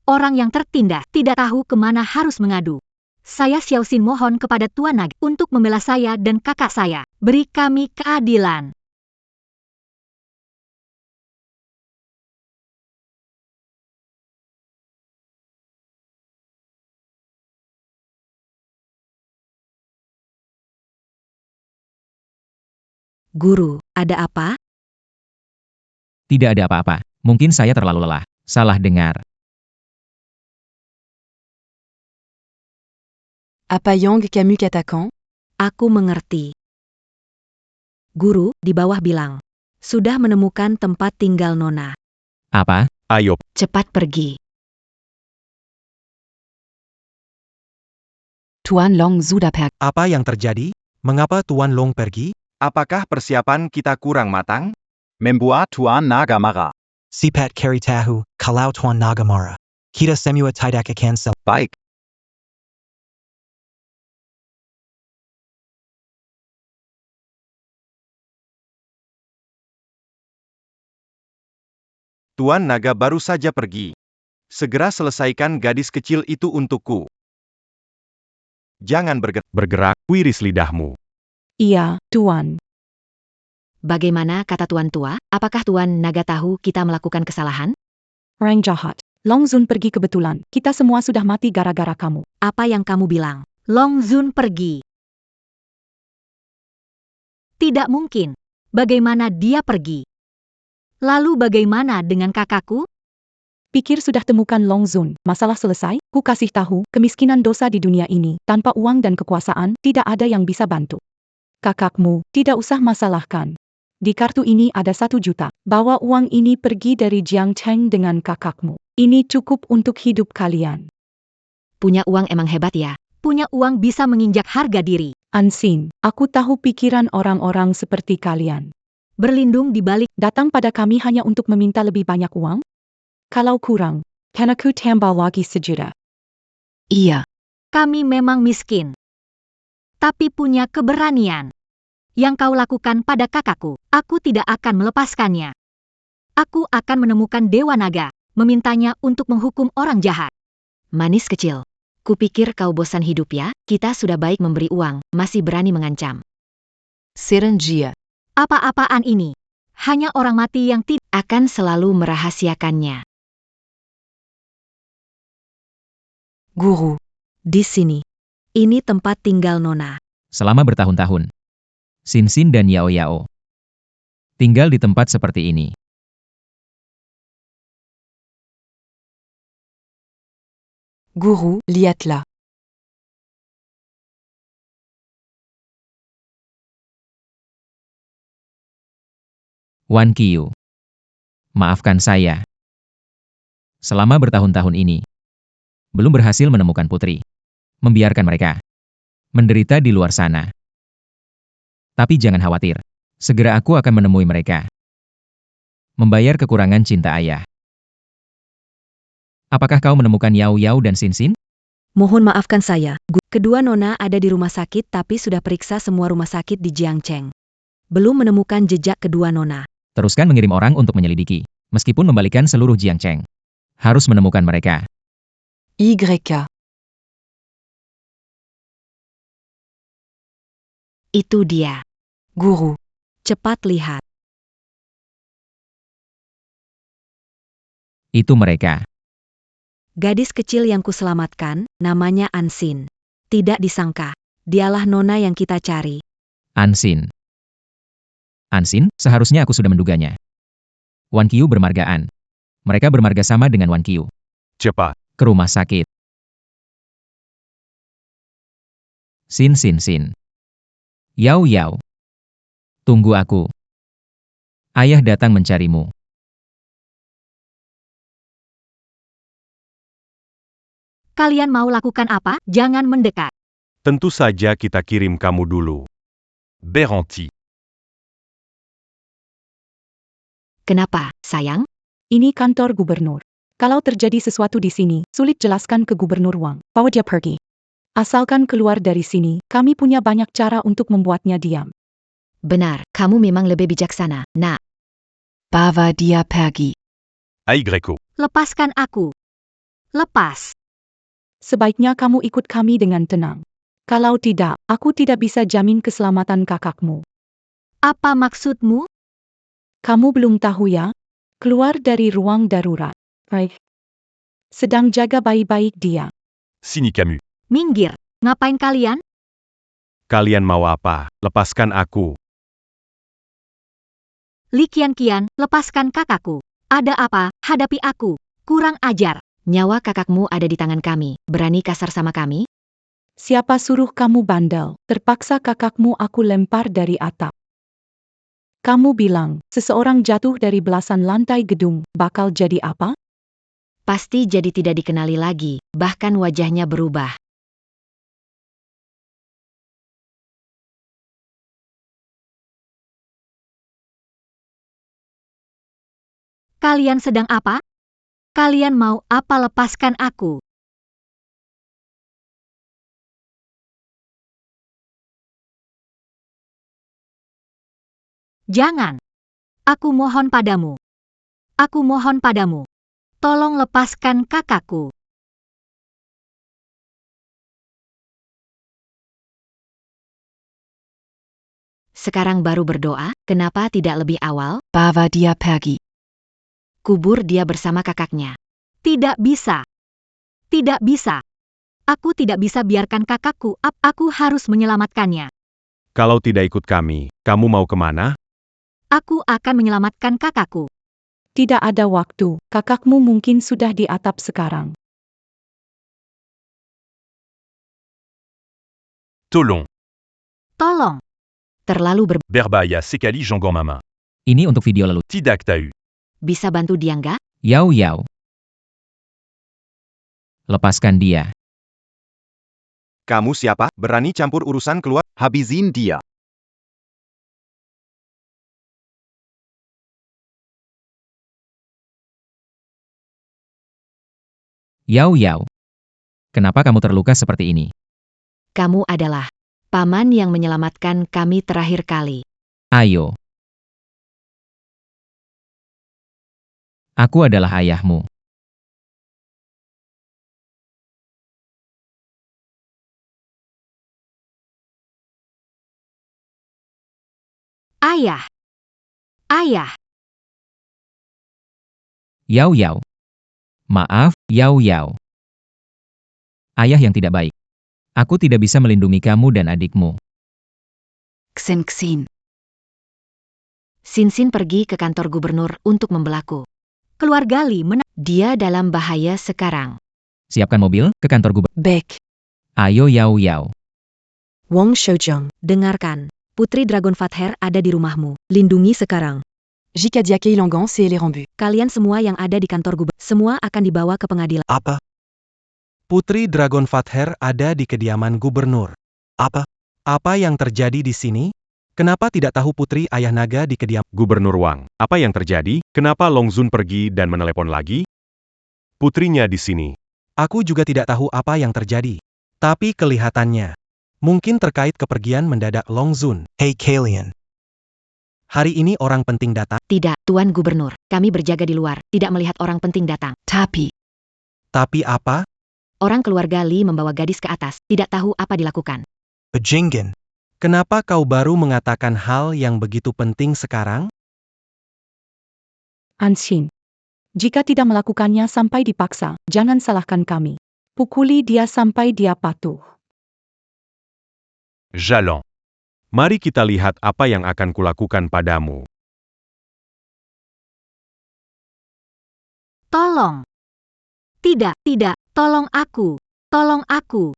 [SPEAKER 6] Orang yang tertindas tidak tahu kemana harus mengadu. Saya Xiao Xin mohon kepada Tuan Naga untuk membela saya dan kakak saya. Beri kami keadilan.
[SPEAKER 1] Guru, ada apa?
[SPEAKER 2] Tidak ada apa-apa. Mungkin saya terlalu lelah. Salah dengar.
[SPEAKER 10] Apa Yang Kamu katakan?
[SPEAKER 1] Aku mengerti. Guru, di bawah bilang. Sudah menemukan tempat tinggal Nona.
[SPEAKER 2] Apa?
[SPEAKER 4] Ayo,
[SPEAKER 1] Cepat pergi.
[SPEAKER 5] Tuan Long sudah pergi.
[SPEAKER 9] Apa yang terjadi? Mengapa Tuan Long pergi?
[SPEAKER 4] apakah persiapan kita kurang matang?
[SPEAKER 8] Membuat Tuan Naga marah.
[SPEAKER 9] Sipat kari tahu, kalau Tuan Naga marah. Kita semua tidak akan
[SPEAKER 8] Baik.
[SPEAKER 4] Tuan Naga baru saja pergi. Segera selesaikan gadis kecil itu untukku. Jangan bergerak, wiris lidahmu.
[SPEAKER 3] Iya, Tuan.
[SPEAKER 1] Bagaimana kata Tuan Tua? Apakah Tuan Naga tahu kita melakukan kesalahan?
[SPEAKER 3] Orang jahat. Long Zun pergi kebetulan. Kita semua sudah mati gara-gara kamu.
[SPEAKER 1] Apa yang kamu bilang?
[SPEAKER 6] Long Zun pergi. Tidak mungkin. Bagaimana dia pergi? Lalu bagaimana dengan kakakku?
[SPEAKER 3] Pikir sudah temukan Long Zun. Masalah selesai? Ku kasih tahu, kemiskinan dosa di dunia ini. Tanpa uang dan kekuasaan, tidak ada yang bisa bantu. Kakakmu, tidak usah masalahkan. Di kartu ini ada 1 juta. Bawa uang ini pergi dari Jiangcheng dengan kakakmu. Ini cukup untuk hidup kalian.
[SPEAKER 1] Punya uang emang hebat ya?
[SPEAKER 6] Punya uang bisa menginjak harga diri.
[SPEAKER 3] Ansin, aku tahu pikiran orang-orang seperti kalian.
[SPEAKER 6] Berlindung di balik.
[SPEAKER 3] Datang pada kami hanya untuk meminta lebih banyak uang? Kalau kurang, kan aku tambah lagi 1 juta.
[SPEAKER 5] Iya.
[SPEAKER 6] Kami memang miskin. Tapi punya keberanian. Yang kau lakukan pada kakakku, aku tidak akan melepaskannya. Aku akan menemukan Dewa Naga, memintanya untuk menghukum orang jahat.
[SPEAKER 1] Manis kecil. Kupikir kau bosan hidup ya? Kita sudah baik memberi uang, masih berani mengancam.
[SPEAKER 5] Serenjia.
[SPEAKER 6] Apa-apaan ini? Hanya orang mati yang tidak
[SPEAKER 1] Akan selalu merahasiakannya.
[SPEAKER 5] Guru.
[SPEAKER 1] Di sini. Ini tempat tinggal Nona.
[SPEAKER 2] Selama bertahun-tahun. Xin Xin dan Yao Yao tinggal di tempat seperti ini.
[SPEAKER 10] Guru, lihatlah.
[SPEAKER 2] Wan Qiu. Maafkan saya. Selama bertahun-tahun ini, belum berhasil menemukan putri. Membiarkan mereka menderita di luar sana. Tapi jangan khawatir. Segera aku akan menemui mereka. Membayar kekurangan cinta ayah. Apakah kau menemukan Yao Yao dan Xin Xin?
[SPEAKER 1] Mohon maafkan saya. Kedua Nona ada di rumah sakit tapi sudah periksa semua rumah sakit di Jiangcheng. Belum menemukan jejak kedua Nona.
[SPEAKER 2] Teruskan mengirim orang untuk menyelidiki. Meskipun membalikan seluruh Jiangcheng. Harus menemukan mereka.
[SPEAKER 10] YK.
[SPEAKER 1] Itu dia.
[SPEAKER 10] Guru.
[SPEAKER 1] Cepat lihat.
[SPEAKER 2] Itu mereka.
[SPEAKER 1] Gadis kecil yang kuselamatkan, namanya Ansin. Tidak disangka, dialah Nona yang kita cari.
[SPEAKER 2] Ansin. Ansin, seharusnya aku sudah menduganya. Wan Qiu bermargaan. Mereka bermarga sama dengan Wan Qiu.
[SPEAKER 4] Cepat.
[SPEAKER 2] Ke rumah sakit. Sin Sin Sin. Yao Yao. Tunggu aku. Ayah datang mencarimu.
[SPEAKER 6] Kalian mau lakukan apa? Jangan mendekat.
[SPEAKER 4] Tentu saja kita kirim kamu dulu. Beranti.
[SPEAKER 1] Kenapa, sayang?
[SPEAKER 3] Ini kantor gubernur. Kalau terjadi sesuatu di sini, sulit jelaskan ke Gubernur Wang. Bawa dia pergi. Asalkan keluar dari sini, kami punya banyak cara untuk membuatnya diam.
[SPEAKER 1] Benar, kamu memang lebih bijaksana, nak.
[SPEAKER 5] Bawa dia pergi.
[SPEAKER 4] Ai Greco.
[SPEAKER 6] Lepaskan aku. Lepas.
[SPEAKER 3] Sebaiknya kamu ikut kami dengan tenang. Kalau tidak, aku tidak bisa jamin keselamatan kakakmu.
[SPEAKER 6] Apa maksudmu?
[SPEAKER 3] Kamu belum tahu ya? Keluar dari ruang darurat. Baik. Sedang jaga baik-baik dia.
[SPEAKER 4] Sini Camus.
[SPEAKER 6] Minggir. Ngapain kalian?
[SPEAKER 4] Kalian mau apa? Lepaskan aku.
[SPEAKER 6] Li Qianqian, lepaskan kakakku. Ada apa? Hadapi aku. Kurang ajar.
[SPEAKER 1] Nyawa kakakmu ada di tangan kami. Berani kasar sama kami?
[SPEAKER 3] Siapa suruh kamu bandel? Terpaksa kakakmu aku lempar dari atap. Kamu bilang, seseorang jatuh dari belasan lantai gedung, bakal jadi apa?
[SPEAKER 1] Pasti jadi tidak dikenali lagi, bahkan wajahnya berubah.
[SPEAKER 6] Kalian sedang apa? Kalian mau apa? Lepaskan aku. Jangan. Aku mohon padamu. Aku mohon padamu. Tolong lepaskan kakakku.
[SPEAKER 1] Sekarang baru berdoa, kenapa tidak lebih awal?
[SPEAKER 5] Bawa dia pergi.
[SPEAKER 1] Kubur dia bersama kakaknya.
[SPEAKER 6] Tidak bisa. Tidak bisa. Aku tidak bisa biarkan kakakku. Aku harus menyelamatkannya.
[SPEAKER 4] Kalau tidak ikut kami, kamu mau kemana?
[SPEAKER 6] Aku akan menyelamatkan kakakku.
[SPEAKER 3] Tidak ada waktu, kakakmu mungkin sudah di atap sekarang.
[SPEAKER 4] Tolong.
[SPEAKER 6] Tolong.
[SPEAKER 1] Terlalu
[SPEAKER 4] Berbahaya sekali Jean Mama.
[SPEAKER 2] Ini untuk video lalu.
[SPEAKER 4] Tidak tahu.
[SPEAKER 1] bisa bantu dia nggak?
[SPEAKER 2] Yao Yao. Lepaskan dia.
[SPEAKER 4] Kamu siapa? Berani campur urusan keluarga?
[SPEAKER 8] Habisin dia.
[SPEAKER 2] Yao Yao. Kenapa kamu terluka seperti ini?
[SPEAKER 1] Kamu adalah paman yang menyelamatkan kami terakhir kali.
[SPEAKER 2] Ayo. Aku adalah ayahmu.
[SPEAKER 6] Ayah. Ayah.
[SPEAKER 2] Yao Yao. Maaf, Yao Yao. Ayah yang tidak baik. Aku tidak bisa melindungi kamu dan adikmu.
[SPEAKER 5] Xin Xin.
[SPEAKER 1] Sin pergi ke kantor gubernur untuk membelaku.
[SPEAKER 6] Keluarga Li
[SPEAKER 1] Dia dalam bahaya sekarang.
[SPEAKER 2] Siapkan mobil ke kantor gubernur.
[SPEAKER 10] Baik.
[SPEAKER 2] Ayo Yao Yao.
[SPEAKER 10] Wang Shoujang.
[SPEAKER 6] Dengarkan. Putri Dragon Father ada di rumahmu. Lindungi sekarang.
[SPEAKER 10] Jika Diake Ilangan et les Rambu.
[SPEAKER 6] Kalian semua yang ada di kantor gubernur, semua akan dibawa ke pengadilan.
[SPEAKER 9] Apa? Putri Dragon Father ada di kediaman gubernur. Apa? Apa yang terjadi di sini? Kenapa tidak tahu Putri Ayah Naga di kediaman
[SPEAKER 4] Gubernur Wang, apa yang terjadi? Kenapa Long Zun pergi dan menelepon lagi? Putrinya di sini.
[SPEAKER 9] Aku juga tidak tahu apa yang terjadi. Tapi kelihatannya mungkin terkait kepergian mendadak Long Zun. Hey Kalian. Hari ini orang penting datang.
[SPEAKER 1] Tidak, Tuan Gubernur. Kami berjaga di luar, tidak melihat orang penting datang.
[SPEAKER 5] Tapi.
[SPEAKER 9] Tapi apa?
[SPEAKER 1] Orang keluarga Li membawa gadis ke atas, tidak tahu apa dilakukan.
[SPEAKER 9] Bejingen. Kenapa kau baru mengatakan hal yang begitu penting sekarang?
[SPEAKER 3] Ansin. Jika tidak melakukannya sampai dipaksa, jangan salahkan kami. Pukuli dia sampai dia patuh.
[SPEAKER 4] Jalan. Mari kita lihat apa yang akan kulakukan padamu.
[SPEAKER 6] Tolong. Tidak, tidak, tolong aku. Tolong aku.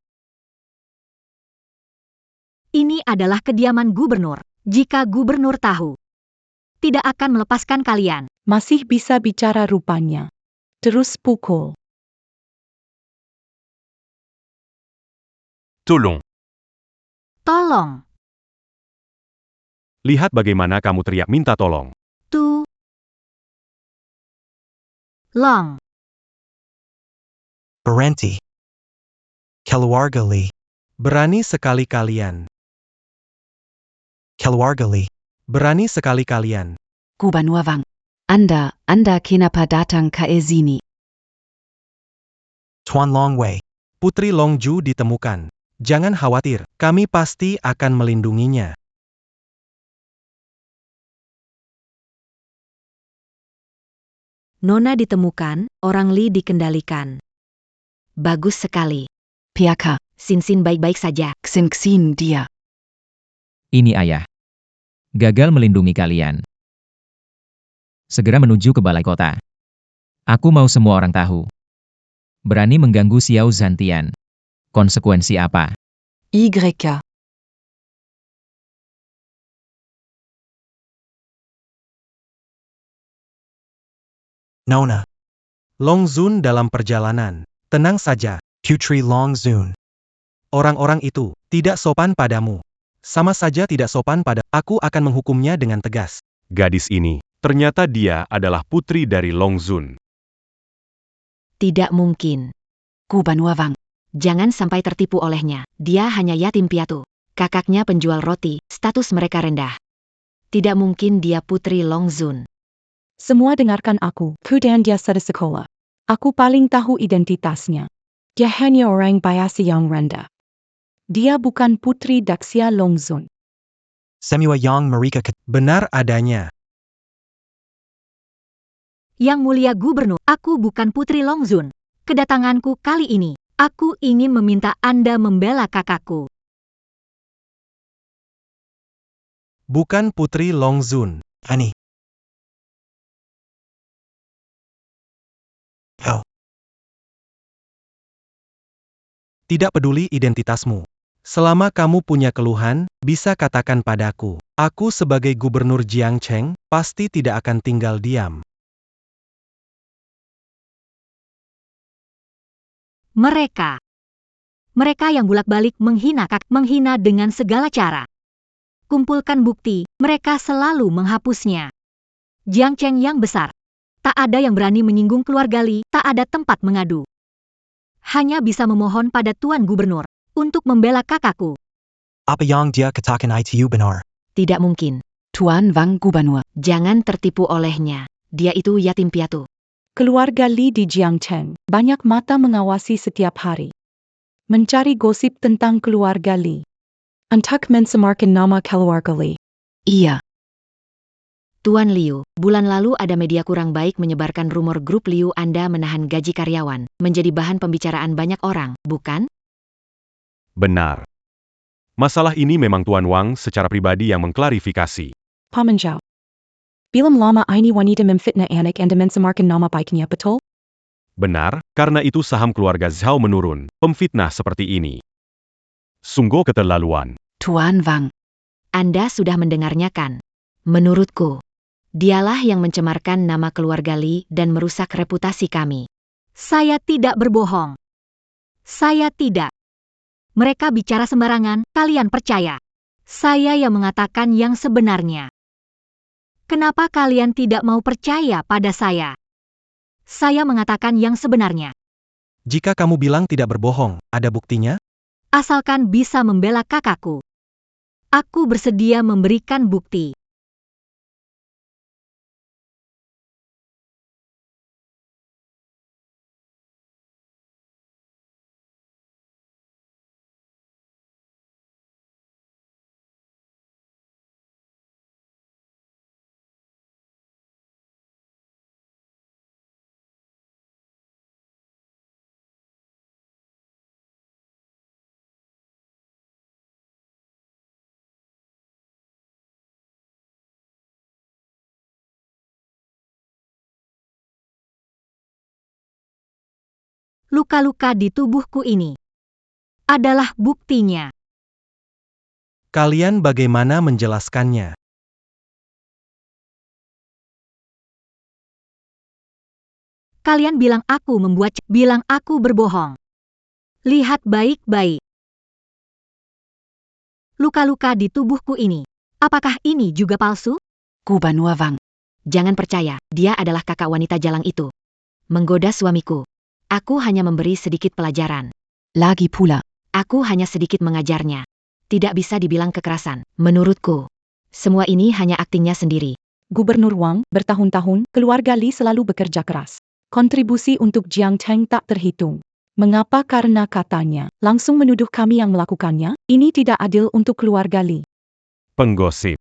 [SPEAKER 6] Ini adalah kediaman gubernur. Jika gubernur tahu, tidak akan melepaskan kalian.
[SPEAKER 3] Masih bisa bicara rupanya. Terus pukul.
[SPEAKER 4] Tolong.
[SPEAKER 6] Tolong.
[SPEAKER 4] Lihat bagaimana kamu teriak minta tolong.
[SPEAKER 6] Long.
[SPEAKER 9] Berhenti. Keluarga Lee. Berani sekali kalian. Keluarga Lee. Berani sekali kalian.
[SPEAKER 5] Gubernur Wang. Anda kenapa datang ke sini?
[SPEAKER 9] Tuan Long Wei. Putri Longju ditemukan. Jangan khawatir, kami pasti akan melindunginya.
[SPEAKER 1] Nona ditemukan, orang Li dikendalikan. Bagus sekali.
[SPEAKER 5] PK.
[SPEAKER 1] Sin baik-baik saja.
[SPEAKER 5] Xin dia.
[SPEAKER 2] Ini ayah. Gagal melindungi kalian. Segera menuju ke balai kota. Aku mau semua orang tahu. Berani mengganggu Xiao Zhantian. Konsekuensi apa?
[SPEAKER 10] YK.
[SPEAKER 9] Nona. Long Zun dalam perjalanan. Tenang saja, Putri Long Zun. Orang-orang itu tidak sopan padamu. Sama saja tidak sopan pada aku akan menghukumnya dengan tegas.
[SPEAKER 4] Gadis ini, ternyata dia adalah putri dari Long Zun.
[SPEAKER 1] Tidak mungkin.
[SPEAKER 5] Gubernur Wang.
[SPEAKER 1] Jangan sampai tertipu olehnya. Dia hanya yatim piatu. Kakaknya penjual roti, status mereka rendah. Tidak mungkin dia putri Long Zun.
[SPEAKER 3] Semua dengarkan aku. Dan dia sudah sekolah. Aku paling tahu identitasnya. Dia hanya orang biasa yang rendah. Dia bukan putri Daxia Longzun.
[SPEAKER 9] Semua yang mereka benar adanya.
[SPEAKER 6] Yang mulia gubernur, aku bukan putri Longzun. Kedatanganku kali ini, aku ingin meminta Anda membela kakakku.
[SPEAKER 9] Bukan putri Long Zun. Ani. Oh. Tidak peduli identitasmu. Selama kamu punya keluhan, bisa katakan padaku. Aku sebagai gubernur Jiangcheng, pasti tidak akan tinggal diam.
[SPEAKER 6] Mereka yang bolak-balik menghina dengan segala cara. Kumpulkan bukti, mereka selalu menghapusnya. Jiangcheng yang besar. Tak ada yang berani menyinggung keluarga Li, tak ada tempat mengadu. Hanya bisa memohon pada Tuan Gubernur untuk membela kakakku.
[SPEAKER 9] Apa yang dia katakan itu benar?
[SPEAKER 1] Tidak mungkin.
[SPEAKER 5] Tuan Wang Gubernur.
[SPEAKER 1] Jangan tertipu olehnya. Dia itu yatim piatu.
[SPEAKER 3] Keluarga Li di Jiangcheng, banyak mata mengawasi setiap hari. Mencari gosip tentang keluarga Li. Untuk mencemarkan nama keluarga Li.
[SPEAKER 5] Iya.
[SPEAKER 1] Tuan Liu, bulan lalu ada media kurang baik menyebarkan rumor grup Liu Anda menahan gaji karyawan, menjadi bahan pembicaraan banyak orang, bukan?
[SPEAKER 4] Benar. Masalah ini memang Tuan Wang secara pribadi yang mengklarifikasi.
[SPEAKER 3] Paman Zhao. Bilam lama ini wanita memfitnah anak Anda mencemarkan nama baiknya, betul?
[SPEAKER 4] Benar, karena itu saham keluarga Zhao menurun. Pemfitnah seperti ini sungguh keterlaluan.
[SPEAKER 5] Tuan Wang.
[SPEAKER 1] Anda sudah mendengarnya kan? Menurutku, dialah yang mencemarkan nama keluarga Li dan merusak reputasi kami.
[SPEAKER 6] Saya tidak berbohong. Saya tidak. Mereka bicara sembarangan, kalian percaya. Saya yang mengatakan yang sebenarnya. Kenapa kalian tidak mau percaya pada saya? Saya mengatakan yang sebenarnya.
[SPEAKER 9] Jika kamu bilang tidak berbohong, ada buktinya?
[SPEAKER 6] Asalkan bisa membela kakakku. Aku bersedia memberikan bukti. Luka-luka di tubuhku ini adalah buktinya.
[SPEAKER 9] Kalian bagaimana menjelaskannya?
[SPEAKER 6] Kalian bilang aku berbohong. Lihat baik-baik. Luka-luka di tubuhku ini. Apakah ini juga palsu?
[SPEAKER 5] Gubanuawang.
[SPEAKER 1] Jangan percaya, dia adalah kakak wanita jalang itu. Menggoda suamiku. Aku hanya memberi sedikit pelajaran.
[SPEAKER 5] Lagi pula.
[SPEAKER 1] Aku hanya sedikit mengajarnya. Tidak bisa dibilang kekerasan. Menurutku, semua ini hanya aktingnya sendiri.
[SPEAKER 3] Gubernur Wang, bertahun-tahun, keluarga Li selalu bekerja keras. Kontribusi untuk Jiang Cheng tak terhitung. Mengapa? Karena katanya, langsung menuduh kami yang melakukannya, ini tidak adil untuk keluarga Li.
[SPEAKER 4] Penggosip.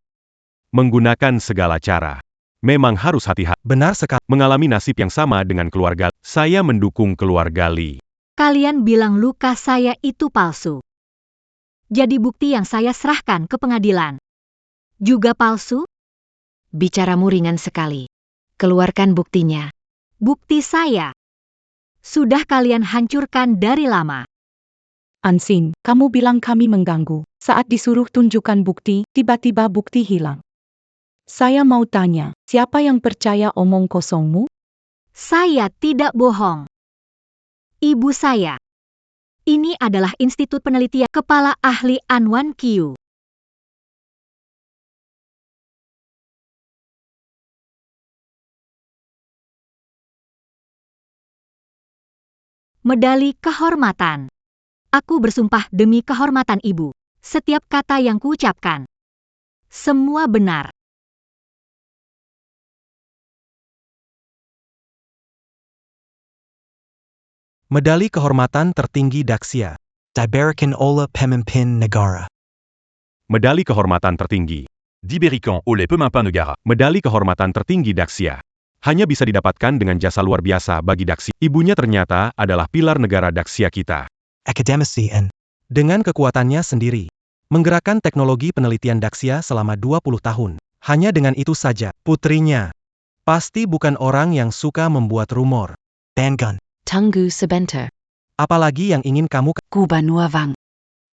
[SPEAKER 4] Menggunakan segala cara. Memang harus hati-hati.
[SPEAKER 9] Benar sekali.
[SPEAKER 4] Mengalami nasib yang sama dengan keluarga. Saya mendukung keluarga Li.
[SPEAKER 6] Kalian bilang luka saya itu palsu. Jadi bukti yang saya serahkan ke pengadilan juga palsu?
[SPEAKER 1] Bicaramu ringan sekali. Keluarkan buktinya.
[SPEAKER 6] Bukti saya sudah kalian hancurkan dari lama.
[SPEAKER 3] Ansin, kamu bilang kami mengganggu. Saat disuruh tunjukkan bukti, tiba-tiba bukti hilang. Saya mau tanya, siapa yang percaya omong kosongmu?
[SPEAKER 6] Saya tidak bohong. Ibu saya. Ini adalah Institut Penelitian Kepala Ahli An Wan Qiu. Medali kehormatan. Aku bersumpah demi kehormatan ibu. Setiap kata yang kuucapkan. Semua benar.
[SPEAKER 9] Medali kehormatan tertinggi Daxia. Diberikan oleh pemimpin negara.
[SPEAKER 4] Medali kehormatan tertinggi. Diberikan oleh pemimpin negara. Medali kehormatan tertinggi Daxia. Hanya bisa didapatkan dengan jasa luar biasa bagi Daxia. Ibunya ternyata adalah pilar negara Daxia kita.
[SPEAKER 9] Akademisi N. Dengan kekuatannya sendiri. Menggerakkan teknologi penelitian Daxia selama 20 tahun. Hanya dengan itu saja, putrinya. Pasti bukan orang yang suka membuat rumor. Bandgun.
[SPEAKER 5] Tunggu sebentar.
[SPEAKER 9] Apalagi yang ingin kamu...
[SPEAKER 5] Gubanuawang.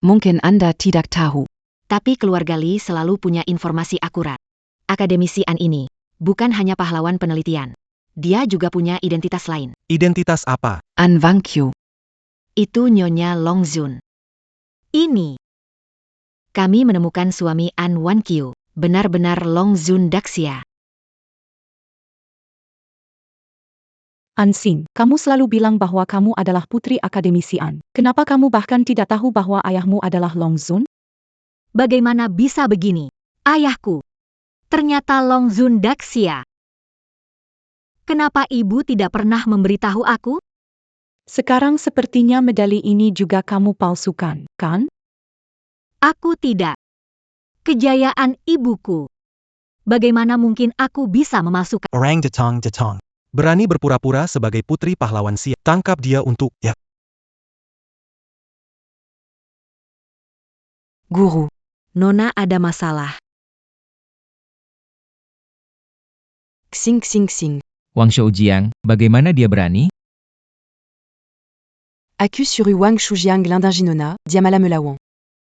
[SPEAKER 5] Mungkin Anda tidak tahu.
[SPEAKER 1] Tapi keluarga Li selalu punya informasi akurat. Akademisi An ini bukan hanya pahlawan penelitian. Dia juga punya identitas lain.
[SPEAKER 9] Identitas apa?
[SPEAKER 5] An Wang Qiu.
[SPEAKER 1] Itu Nyonya Long Zun.
[SPEAKER 6] Ini.
[SPEAKER 1] Kami menemukan suami An Wan Qiu. Benar-benar Long Zun Daxia.
[SPEAKER 3] Ansin, kamu selalu bilang bahwa kamu adalah putri akademisi An. Kenapa kamu bahkan tidak tahu bahwa ayahmu adalah Long Zun?
[SPEAKER 6] Bagaimana bisa begini? Ayahku. Ternyata Long Zun Daxia. Kenapa ibu tidak pernah memberitahu aku?
[SPEAKER 3] Sekarang sepertinya medali ini juga kamu palsukan, kan?
[SPEAKER 6] Aku tidak. Kejayaan ibuku. Bagaimana mungkin aku bisa memasukkan?
[SPEAKER 9] Orang Detong. Berani berpura-pura sebagai putri pahlawan Sia. Tangkap dia untuk... Ya.
[SPEAKER 5] Guru.
[SPEAKER 1] Nona ada masalah.
[SPEAKER 10] Xing.
[SPEAKER 2] Wang Shoujiang, bagaimana dia berani?
[SPEAKER 10] Accuse sur Wang Shujiang l'Indaginona, Diamala Melawang.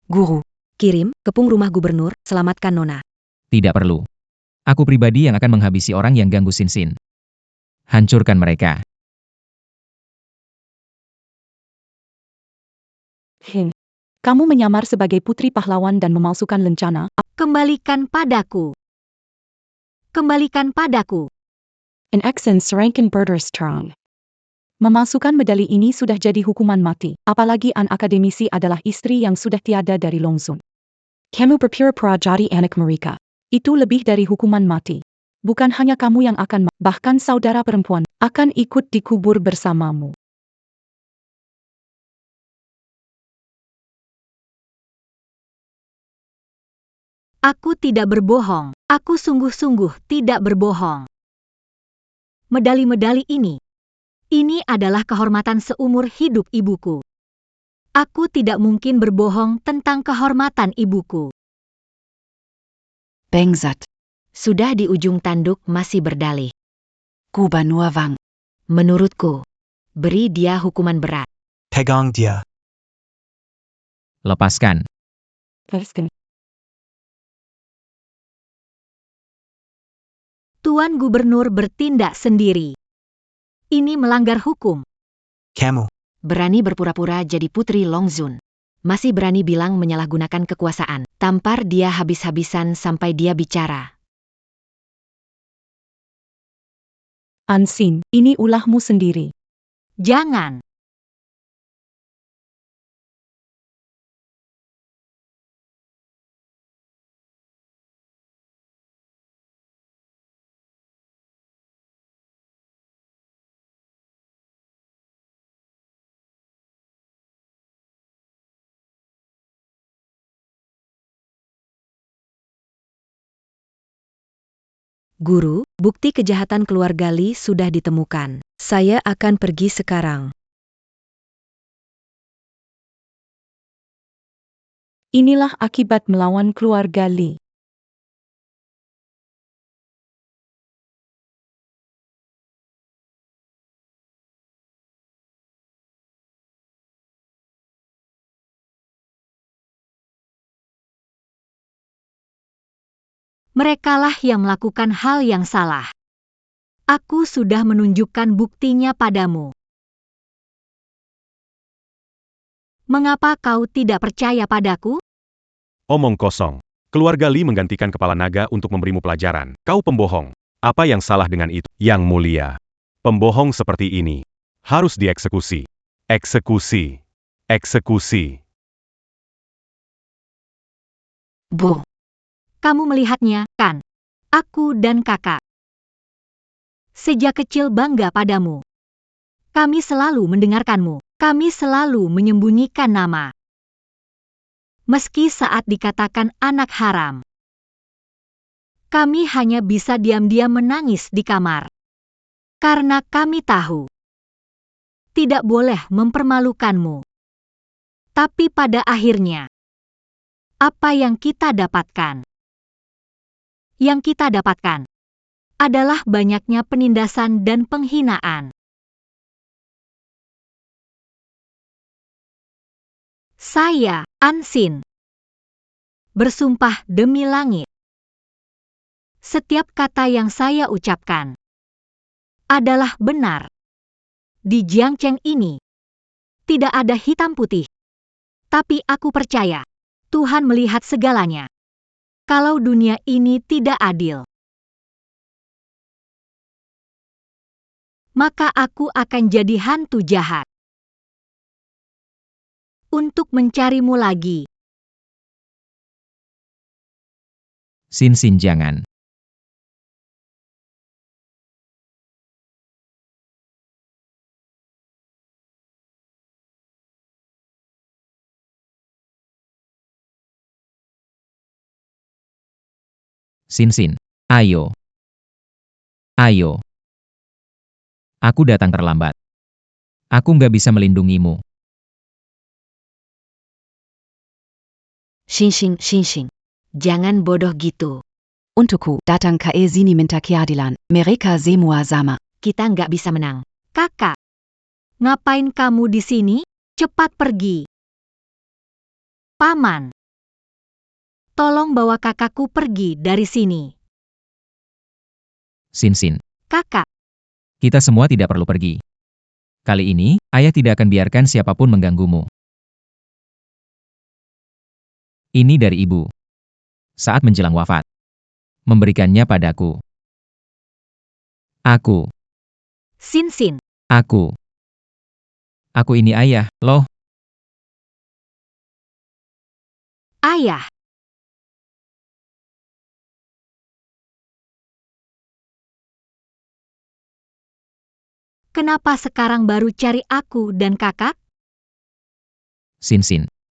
[SPEAKER 10] Guru.
[SPEAKER 1] Kirim, kepung rumah gubernur, selamatkan Nona.
[SPEAKER 2] Tidak perlu. Aku pribadi yang akan menghabisi orang yang ganggu Sin. Hancurkan mereka.
[SPEAKER 3] Kamu menyamar sebagai putri pahlawan dan memalsukan lencana.
[SPEAKER 6] Kembalikan padaku. Kembalikan padaku.
[SPEAKER 3] In essence, rankin strong. Memalsukan medali ini sudah jadi hukuman mati. Apalagi An akademisi adalah istri yang sudah tiada dari Long Zun. Kamu berpura-pura jadi anak mereka. Itu lebih dari hukuman mati. Bukan hanya kamu yang akan, bahkan saudara perempuan, akan ikut dikubur bersamamu.
[SPEAKER 6] Aku tidak berbohong. Aku sungguh-sungguh tidak berbohong. Medali-medali ini adalah kehormatan seumur hidup ibuku. Aku tidak mungkin berbohong tentang kehormatan ibuku.
[SPEAKER 5] Bengsat.
[SPEAKER 1] Sudah di ujung tanduk masih berdalih.
[SPEAKER 5] Gubanuawang.
[SPEAKER 1] Menurutku, Beri dia hukuman berat.
[SPEAKER 9] Pegang dia.
[SPEAKER 2] Lepaskan.
[SPEAKER 3] Lepaskan.
[SPEAKER 6] Tuan Gubernur bertindak sendiri. Ini melanggar hukum.
[SPEAKER 9] Kamu.
[SPEAKER 1] Berani berpura-pura jadi Putri Longzun. Masih berani bilang menyalahgunakan kekuasaan. Tampar dia habis-habisan sampai dia bicara.
[SPEAKER 3] Ansin, ini ulahmu sendiri.
[SPEAKER 6] Jangan.
[SPEAKER 1] Guru, bukti kejahatan keluarga Li sudah ditemukan. Saya akan pergi sekarang.
[SPEAKER 3] Inilah akibat melawan keluarga Li.
[SPEAKER 6] Merekalah yang melakukan hal yang salah. Aku sudah menunjukkan buktinya padamu. Mengapa kau tidak percaya padaku?
[SPEAKER 4] Omong kosong. Keluarga Li menggantikan kepala naga untuk memberimu pelajaran. Kau pembohong. Apa yang salah dengan itu? Yang mulia. Pembohong seperti ini harus dieksekusi. Eksekusi. Eksekusi.
[SPEAKER 6] Bu. Kamu melihatnya, kan? Aku dan kakak. Sejak kecil bangga padamu. Kami selalu mendengarkanmu. Kami selalu menyembunyikan nama. Meski saat dikatakan anak haram. Kami hanya bisa diam-diam menangis di kamar. Karena kami tahu. Tidak boleh mempermalukanmu. Tapi pada akhirnya. Apa yang kita dapatkan? Yang kita dapatkan adalah banyaknya penindasan dan penghinaan. Saya, Ansin, bersumpah demi langit. Setiap kata yang saya ucapkan adalah benar. Di Jiangcheng ini tidak ada hitam putih. Tapi aku percaya Tuhan melihat segalanya. Kalau dunia ini tidak adil, maka aku akan jadi hantu jahat untuk mencarimu lagi.
[SPEAKER 2] Sin jangan. Sin, ayo. Ayo. Aku datang terlambat. Aku nggak bisa melindungimu.
[SPEAKER 1] Xin, jangan bodoh gitu.
[SPEAKER 5] Untukku datang ke sini minta keadilan. Mereka semua sama.
[SPEAKER 1] Kita nggak bisa menang.
[SPEAKER 6] Kakak, ngapain kamu di sini? Cepat pergi. Paman, tolong bawa kakakku pergi dari sini.
[SPEAKER 2] Sin.
[SPEAKER 6] Kakak,
[SPEAKER 2] Kita semua tidak perlu pergi. Kali ini, ayah tidak akan biarkan siapapun mengganggumu. Ini dari ibu. Saat menjelang wafat. Memberikannya padaku. Aku.
[SPEAKER 6] Sin.
[SPEAKER 2] Aku ini ayah, loh.
[SPEAKER 6] Ayah. Kenapa sekarang baru cari aku dan kakak?
[SPEAKER 2] Sin.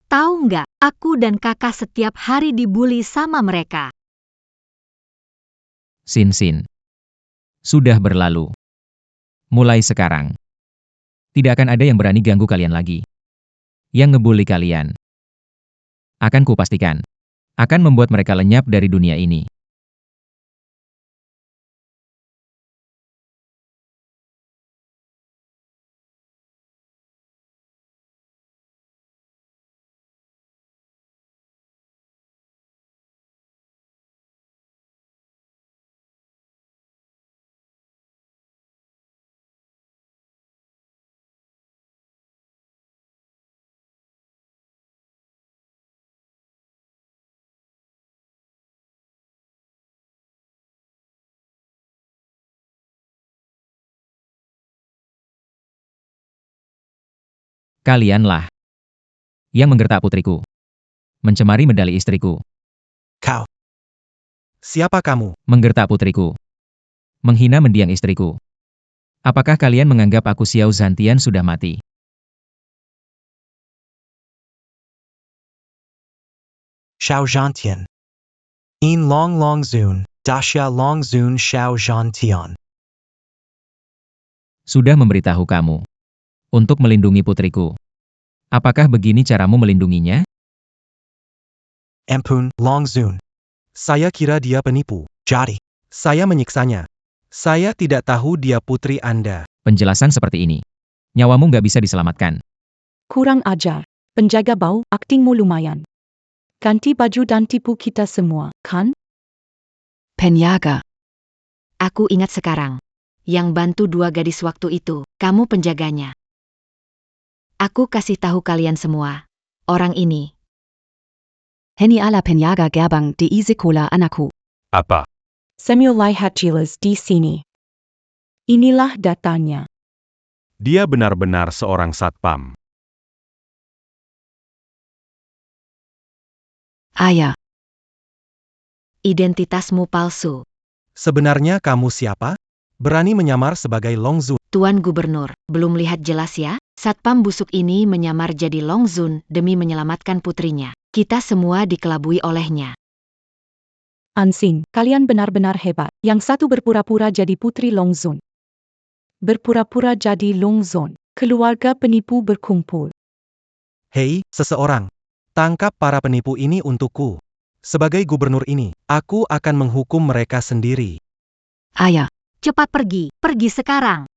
[SPEAKER 6] Tahu nggak, aku dan kakak setiap hari dibully sama mereka.
[SPEAKER 2] Sin. Sudah berlalu. Mulai sekarang. Tidak akan ada yang berani ganggu kalian lagi. Yang ngebully kalian. Akan kupastikan. Akan membuat mereka lenyap dari dunia ini. Kalianlah yang menggertak putriku. Mencemari medali istriku.
[SPEAKER 9] Kau. Siapa kamu?
[SPEAKER 2] Menggertak putriku. Menghina mendiang istriku. Apakah kalian menganggap aku Xiao Zhantian sudah mati?
[SPEAKER 9] Xiao Zhantian. In Long Long Zun, Daxia Long Zun Xiao Zhantian.
[SPEAKER 2] Sudah memberitahu kamu. Untuk melindungi putriku. Apakah begini caramu melindunginya?
[SPEAKER 9] Ampun, Long Zun. Saya kira dia penipu. Jadi, saya menyiksanya. Saya tidak tahu dia putri Anda.
[SPEAKER 2] Penjelasan seperti ini. Nyawamu nggak bisa diselamatkan.
[SPEAKER 3] Kurang ajar. Penjaga bau, aktingmu lumayan. Ganti baju dan tipu kita semua, kan?
[SPEAKER 5] Penjaga.
[SPEAKER 1] Aku ingat sekarang. Yang bantu 2 gadis waktu itu, kamu penjaganya. Aku kasih tahu kalian semua. Orang ini.
[SPEAKER 5] Heni ala penjaga gerbang di sekolah anakku.
[SPEAKER 4] Apa?
[SPEAKER 3] Samuel lihat jelas di sini. Inilah datanya.
[SPEAKER 4] Dia benar-benar seorang satpam.
[SPEAKER 5] Ayah.
[SPEAKER 1] Identitasmu palsu.
[SPEAKER 9] Sebenarnya kamu siapa? Berani menyamar sebagai Long Zun.
[SPEAKER 1] Tuan Gubernur, belum lihat jelas ya? Satpam busuk ini menyamar jadi Long Zun demi menyelamatkan putrinya. Kita semua dikelabui olehnya.
[SPEAKER 3] Ansin, kalian benar-benar hebat. Yang satu berpura-pura jadi putri Long Zun. Berpura-pura jadi Long Zun. Keluarga penipu berkumpul.
[SPEAKER 9] Hei, seseorang. Tangkap para penipu ini untukku. Sebagai gubernur ini, aku akan menghukum mereka sendiri.
[SPEAKER 5] Ayah.
[SPEAKER 6] Cepat pergi, pergi sekarang.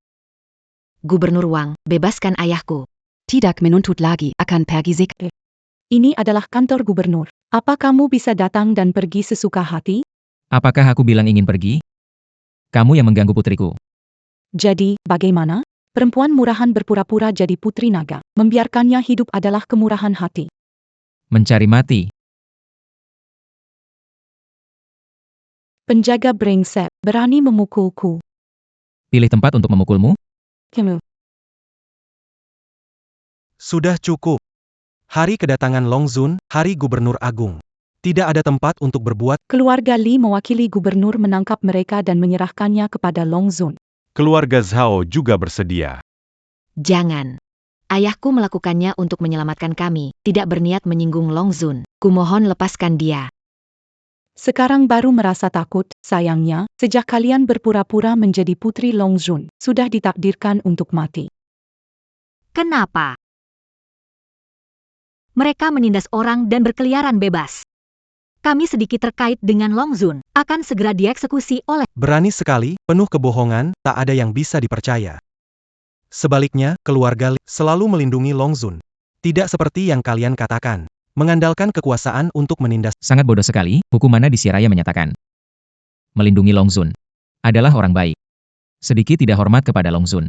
[SPEAKER 1] Gubernur Wang, bebaskan ayahku.
[SPEAKER 5] Tidak menuntut lagi akan pergi sek.
[SPEAKER 3] Ini adalah kantor gubernur. Apa kamu bisa datang dan pergi sesuka hati?
[SPEAKER 2] Apakah aku bilang ingin pergi? Kamu yang mengganggu putriku.
[SPEAKER 3] Jadi, bagaimana? Perempuan murahan berpura-pura jadi putri naga. Membiarkannya hidup adalah kemurahan hati.
[SPEAKER 2] Mencari mati.
[SPEAKER 3] Penjaga brengsek, berani memukulku.
[SPEAKER 2] Pilih tempat untuk memukulmu.
[SPEAKER 3] Kamu.
[SPEAKER 9] Sudah cukup. Hari kedatangan Long Zun, hari gubernur agung. Tidak ada tempat untuk berbuat.
[SPEAKER 3] Keluarga Li mewakili gubernur menangkap mereka dan menyerahkannya kepada Long Zun.
[SPEAKER 4] Keluarga Zhao juga bersedia.
[SPEAKER 1] Jangan. Ayahku melakukannya untuk menyelamatkan kami, tidak berniat menyinggung Long Zun. Kumohon lepaskan dia.
[SPEAKER 3] Sekarang baru merasa takut, sayangnya, sejak kalian berpura-pura menjadi putri Long Zun, sudah ditakdirkan untuk mati.
[SPEAKER 6] Kenapa? Mereka menindas orang dan berkeliaran bebas. Kami sedikit terkait dengan Long Zun, akan segera dieksekusi oleh...
[SPEAKER 9] Berani sekali, penuh kebohongan, tak ada yang bisa dipercaya. Sebaliknya, keluarga Li selalu melindungi Long Zun. Tidak seperti yang kalian katakan. Mengandalkan kekuasaan untuk menindas.
[SPEAKER 2] Sangat bodoh sekali, hukum mana di Siraya menyatakan. Melindungi Long Zun. Adalah orang baik. Sedikit tidak hormat kepada Long Zun.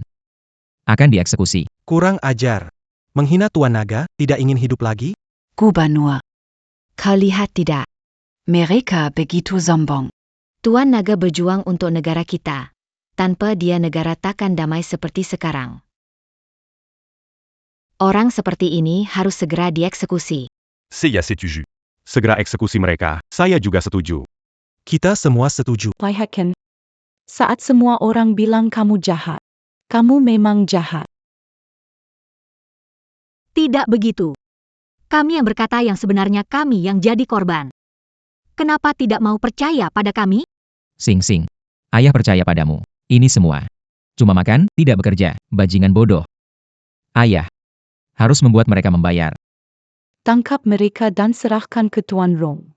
[SPEAKER 2] Akan dieksekusi.
[SPEAKER 9] Kurang ajar. Menghina Tuan Naga, tidak ingin hidup lagi?
[SPEAKER 5] Gubernur.
[SPEAKER 1] Kau lihat tidak?
[SPEAKER 5] Mereka begitu sombong.
[SPEAKER 1] Tuan Naga berjuang untuk negara kita. Tanpa dia negara takkan damai seperti sekarang. Orang seperti ini harus segera dieksekusi.
[SPEAKER 4] Saya setuju. Segera eksekusi mereka, saya juga setuju.
[SPEAKER 9] Kita semua setuju.
[SPEAKER 3] Lihatkan. Saat semua orang bilang kamu jahat. Kamu memang jahat.
[SPEAKER 6] Tidak begitu. Kami yang berkata yang sebenarnya kami yang jadi korban. Kenapa tidak mau percaya pada kami?
[SPEAKER 2] Sing Sing. Ayah percaya padamu. Ini semua. Cuma makan, tidak bekerja. Bajingan bodoh. Ayah. Harus membuat mereka membayar.
[SPEAKER 3] Tangkap mereka dan serahkan ke Tuan Rong.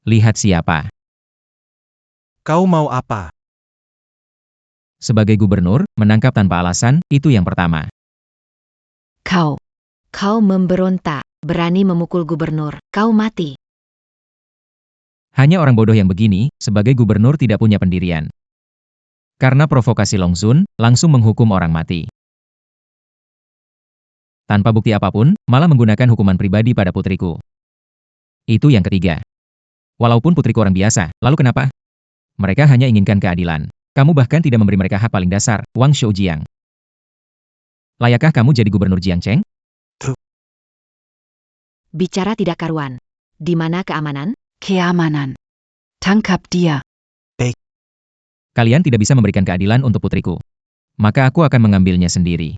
[SPEAKER 2] Lihat siapa.
[SPEAKER 9] Kau mau apa?
[SPEAKER 2] Sebagai gubernur, menangkap tanpa alasan, itu yang pertama.
[SPEAKER 5] Kau.
[SPEAKER 1] Kau memberontak, berani memukul gubernur, kau mati.
[SPEAKER 2] Hanya orang bodoh yang begini, sebagai gubernur tidak punya pendirian. Karena provokasi Long Zun, langsung menghukum orang mati. Tanpa bukti apapun, malah menggunakan hukuman pribadi pada putriku. Itu yang ketiga. Walaupun putriku orang biasa, lalu kenapa? Mereka hanya inginkan keadilan. Kamu bahkan tidak memberi mereka hak paling dasar, Wang Shoujiang. Layakkah kamu jadi gubernur Jiangcheng?
[SPEAKER 1] Bicara tidak karuan. Di mana keamanan?
[SPEAKER 5] Keamanan. Tangkap dia.
[SPEAKER 2] Kalian tidak bisa memberikan keadilan untuk putriku. Maka aku akan mengambilnya sendiri.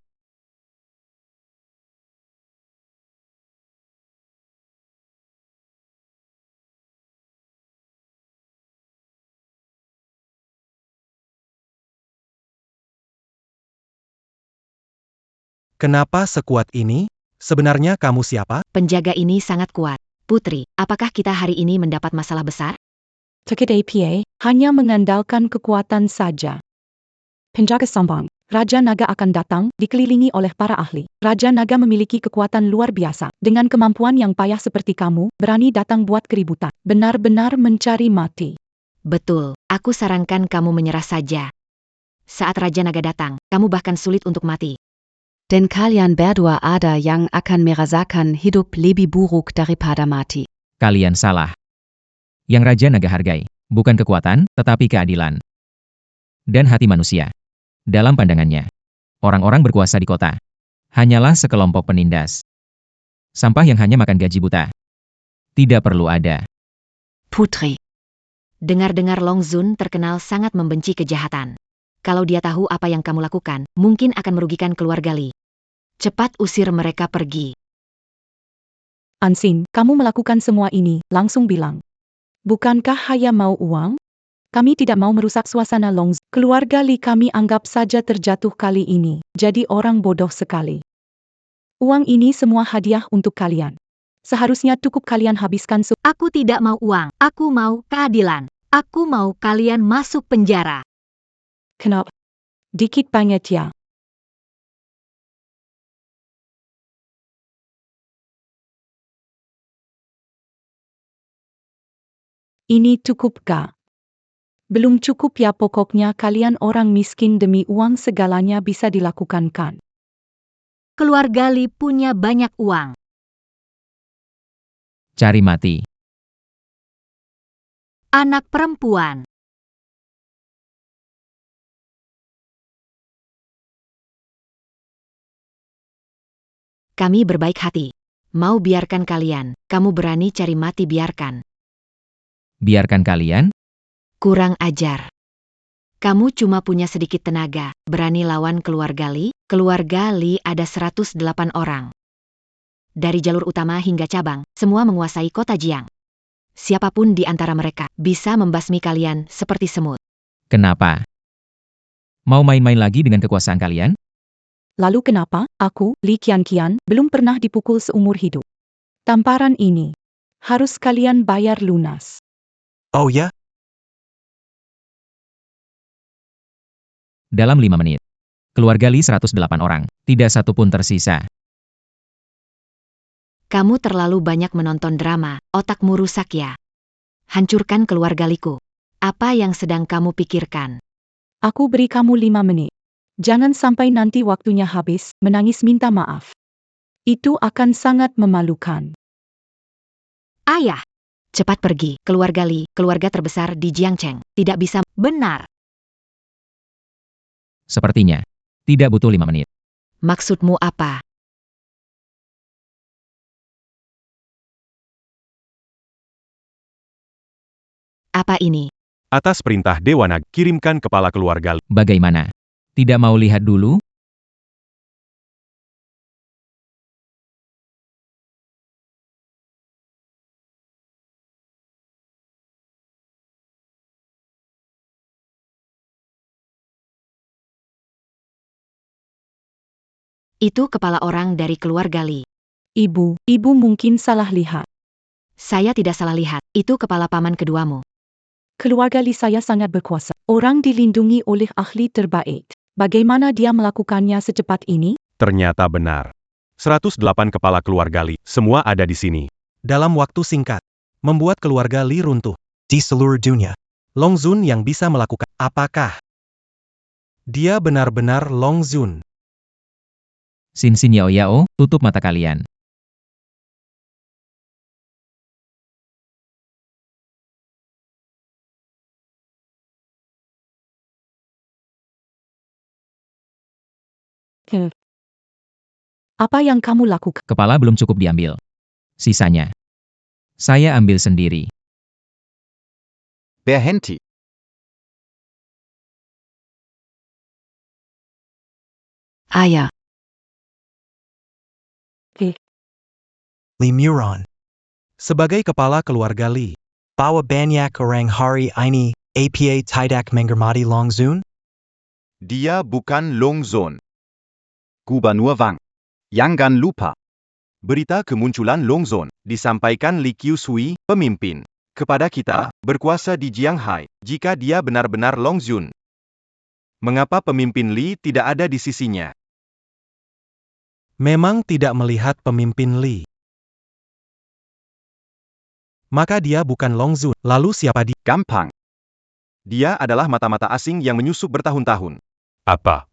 [SPEAKER 9] Kenapa sekuat ini? Sebenarnya kamu siapa?
[SPEAKER 1] Penjaga ini sangat kuat. Putri, apakah kita hari ini mendapat masalah besar?
[SPEAKER 3] Tekid APA hanya mengandalkan kekuatan saja. Penjaga sombong. Raja Naga akan datang, dikelilingi oleh para ahli. Raja Naga memiliki kekuatan luar biasa. Dengan kemampuan yang payah seperti kamu, berani datang buat keributan. Benar-benar mencari mati.
[SPEAKER 1] Betul, aku sarankan kamu menyerah saja. Saat Raja Naga datang, kamu bahkan sulit untuk mati.
[SPEAKER 5] Denn kalian berdua ada yang akan merasakan hidup lebih buruk daripada mati.
[SPEAKER 2] Kalian salah. Yang Raja Naga hargai, bukan kekuatan, tetapi keadilan. Dan hati manusia. Dalam pandangannya, orang-orang berkuasa di kota hanyalah sekelompok penindas. Sampah yang hanya makan gaji buta. Tidak perlu ada.
[SPEAKER 5] Putri.
[SPEAKER 1] Dengar-dengar Long Zun terkenal sangat membenci kejahatan. Kalau dia tahu apa yang kamu lakukan, mungkin akan merugikan keluarga Li. Cepat usir mereka pergi.
[SPEAKER 3] Ansin, kamu melakukan semua ini, langsung bilang. Bukankah hanya mau uang? Kami tidak mau merusak suasana Long Zun. Keluarga Li kami anggap saja terjatuh kali ini, jadi orang bodoh sekali. Uang ini semua hadiah untuk kalian. Seharusnya cukup kalian habiskan
[SPEAKER 6] Aku tidak mau uang, aku mau keadilan. Aku mau kalian masuk penjara.
[SPEAKER 3] Kenapa? Dikit banget ya. Ini cukup gak? Belum cukup ya, pokoknya kalian orang miskin, demi uang segalanya bisa dilakukan kan?
[SPEAKER 6] Keluarga Li punya banyak uang.
[SPEAKER 2] Cari mati.
[SPEAKER 6] Anak perempuan.
[SPEAKER 1] Kami berbaik hati. Mau biarkan kalian, kamu berani cari mati biarkan.
[SPEAKER 2] Biarkan kalian?
[SPEAKER 1] Kurang ajar. Kamu cuma punya sedikit tenaga, berani lawan keluarga Li? Keluarga Li ada 108 orang. Dari jalur utama hingga cabang, semua menguasai kota Jiang. Siapapun di antara mereka bisa membasmi kalian seperti semut.
[SPEAKER 2] Kenapa? Mau main-main lagi dengan kekuasaan kalian?
[SPEAKER 3] Lalu kenapa aku, Li Qianqian, belum pernah dipukul seumur hidup? Tamparan ini harus kalian bayar lunas.
[SPEAKER 9] Oh ya?
[SPEAKER 2] Dalam 5 menit. Keluarga Li 108 orang, tidak satu pun tersisa.
[SPEAKER 1] Kamu terlalu banyak menonton drama, otakmu rusak ya. Hancurkan keluarga Liku. Apa yang sedang kamu pikirkan?
[SPEAKER 3] Aku beri kamu 5 menit. Jangan sampai nanti waktunya habis, menangis minta maaf. Itu akan sangat memalukan.
[SPEAKER 6] Ayah,
[SPEAKER 1] Cepat pergi, keluarga Li, keluarga terbesar di Jiangcheng, tidak bisa.
[SPEAKER 6] benar.
[SPEAKER 2] Sepertinya. Tidak butuh 5 menit.
[SPEAKER 1] Maksudmu apa? Apa ini?
[SPEAKER 4] Atas perintah Dewa Naga, kirimkan kepala keluarga Li.
[SPEAKER 2] Bagaimana? Tidak mau lihat dulu?
[SPEAKER 1] Itu kepala orang dari keluarga Li.
[SPEAKER 3] Ibu mungkin salah lihat.
[SPEAKER 1] Saya tidak salah lihat, itu kepala paman keduamu.
[SPEAKER 3] Keluarga Li saya sangat berkuasa. Orang dilindungi oleh ahli terbaik. Bagaimana dia melakukannya secepat ini?
[SPEAKER 4] Ternyata benar. 108 kepala keluarga Li, semua ada di sini.
[SPEAKER 9] Dalam waktu singkat, membuat keluarga Li runtuh. Di seluruh dunia, Long Zun yang bisa melakukan. Apakah dia benar-benar Long Zun?
[SPEAKER 2] Xin Xin Yao Yao, tutup mata kalian.
[SPEAKER 3] Apa yang kamu lakukan?
[SPEAKER 2] Kepala belum cukup diambil. Sisanya, saya ambil sendiri.
[SPEAKER 8] Berhenti.
[SPEAKER 5] Eier.
[SPEAKER 9] Lee Muron. Sebagai kepala keluarga Lee, bawa banyak orang hari ini, apa tidak menghormati Long Zun?
[SPEAKER 4] Dia bukan Long Zun.
[SPEAKER 8] Gubernur Wang. Jangan lupa.
[SPEAKER 4] Berita kemunculan Long Zun disampaikan Li Qiushui, pemimpin, kepada kita, berkuasa di Jianghai, jika dia benar-benar Long Zun. Mengapa pemimpin Li tidak ada di sisinya?
[SPEAKER 9] Memang tidak melihat pemimpin Lee. Maka dia bukan Long Zun. Lalu siapa dia?
[SPEAKER 8] Gampang.
[SPEAKER 4] Dia adalah mata-mata asing yang menyusup bertahun-tahun. Apa?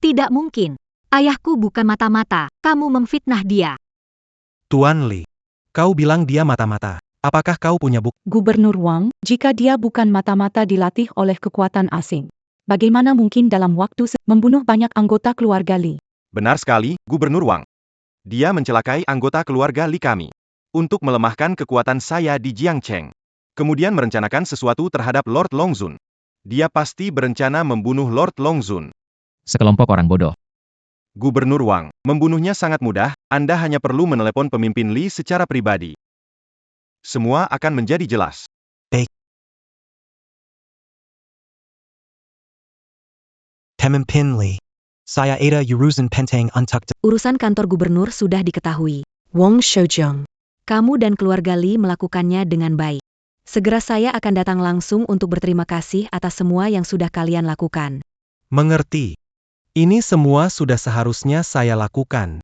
[SPEAKER 6] Tidak mungkin. Ayahku bukan mata-mata, kamu memfitnah dia.
[SPEAKER 9] Tuan Lee. Kau bilang dia mata-mata. Apakah kau punya bukti?
[SPEAKER 3] Gubernur Wang, jika dia bukan mata-mata dilatih oleh kekuatan asing, bagaimana mungkin dalam waktu membunuh banyak anggota keluarga Li?
[SPEAKER 4] Benar sekali, Gubernur Wang. Dia mencelakai anggota keluarga Li kami. Untuk melemahkan kekuatan saya di Jiangcheng. Kemudian merencanakan sesuatu terhadap Lord Long Zun. Dia pasti berencana membunuh Lord Long Zun.
[SPEAKER 2] Sekelompok orang bodoh.
[SPEAKER 4] Gubernur Wang, membunuhnya sangat mudah, Anda hanya perlu menelepon pemimpin Li secara pribadi. Semua akan menjadi jelas.
[SPEAKER 9] Pemimpin Lee. Saya ada urusan penting untuk
[SPEAKER 1] Urusan kantor gubernur sudah diketahui.
[SPEAKER 10] Wang Shoujiang.
[SPEAKER 1] Kamu dan keluarga Lee melakukannya dengan baik. Segera saya akan datang langsung untuk berterima kasih atas semua yang sudah kalian lakukan.
[SPEAKER 9] mengerti. Ini semua sudah seharusnya saya lakukan.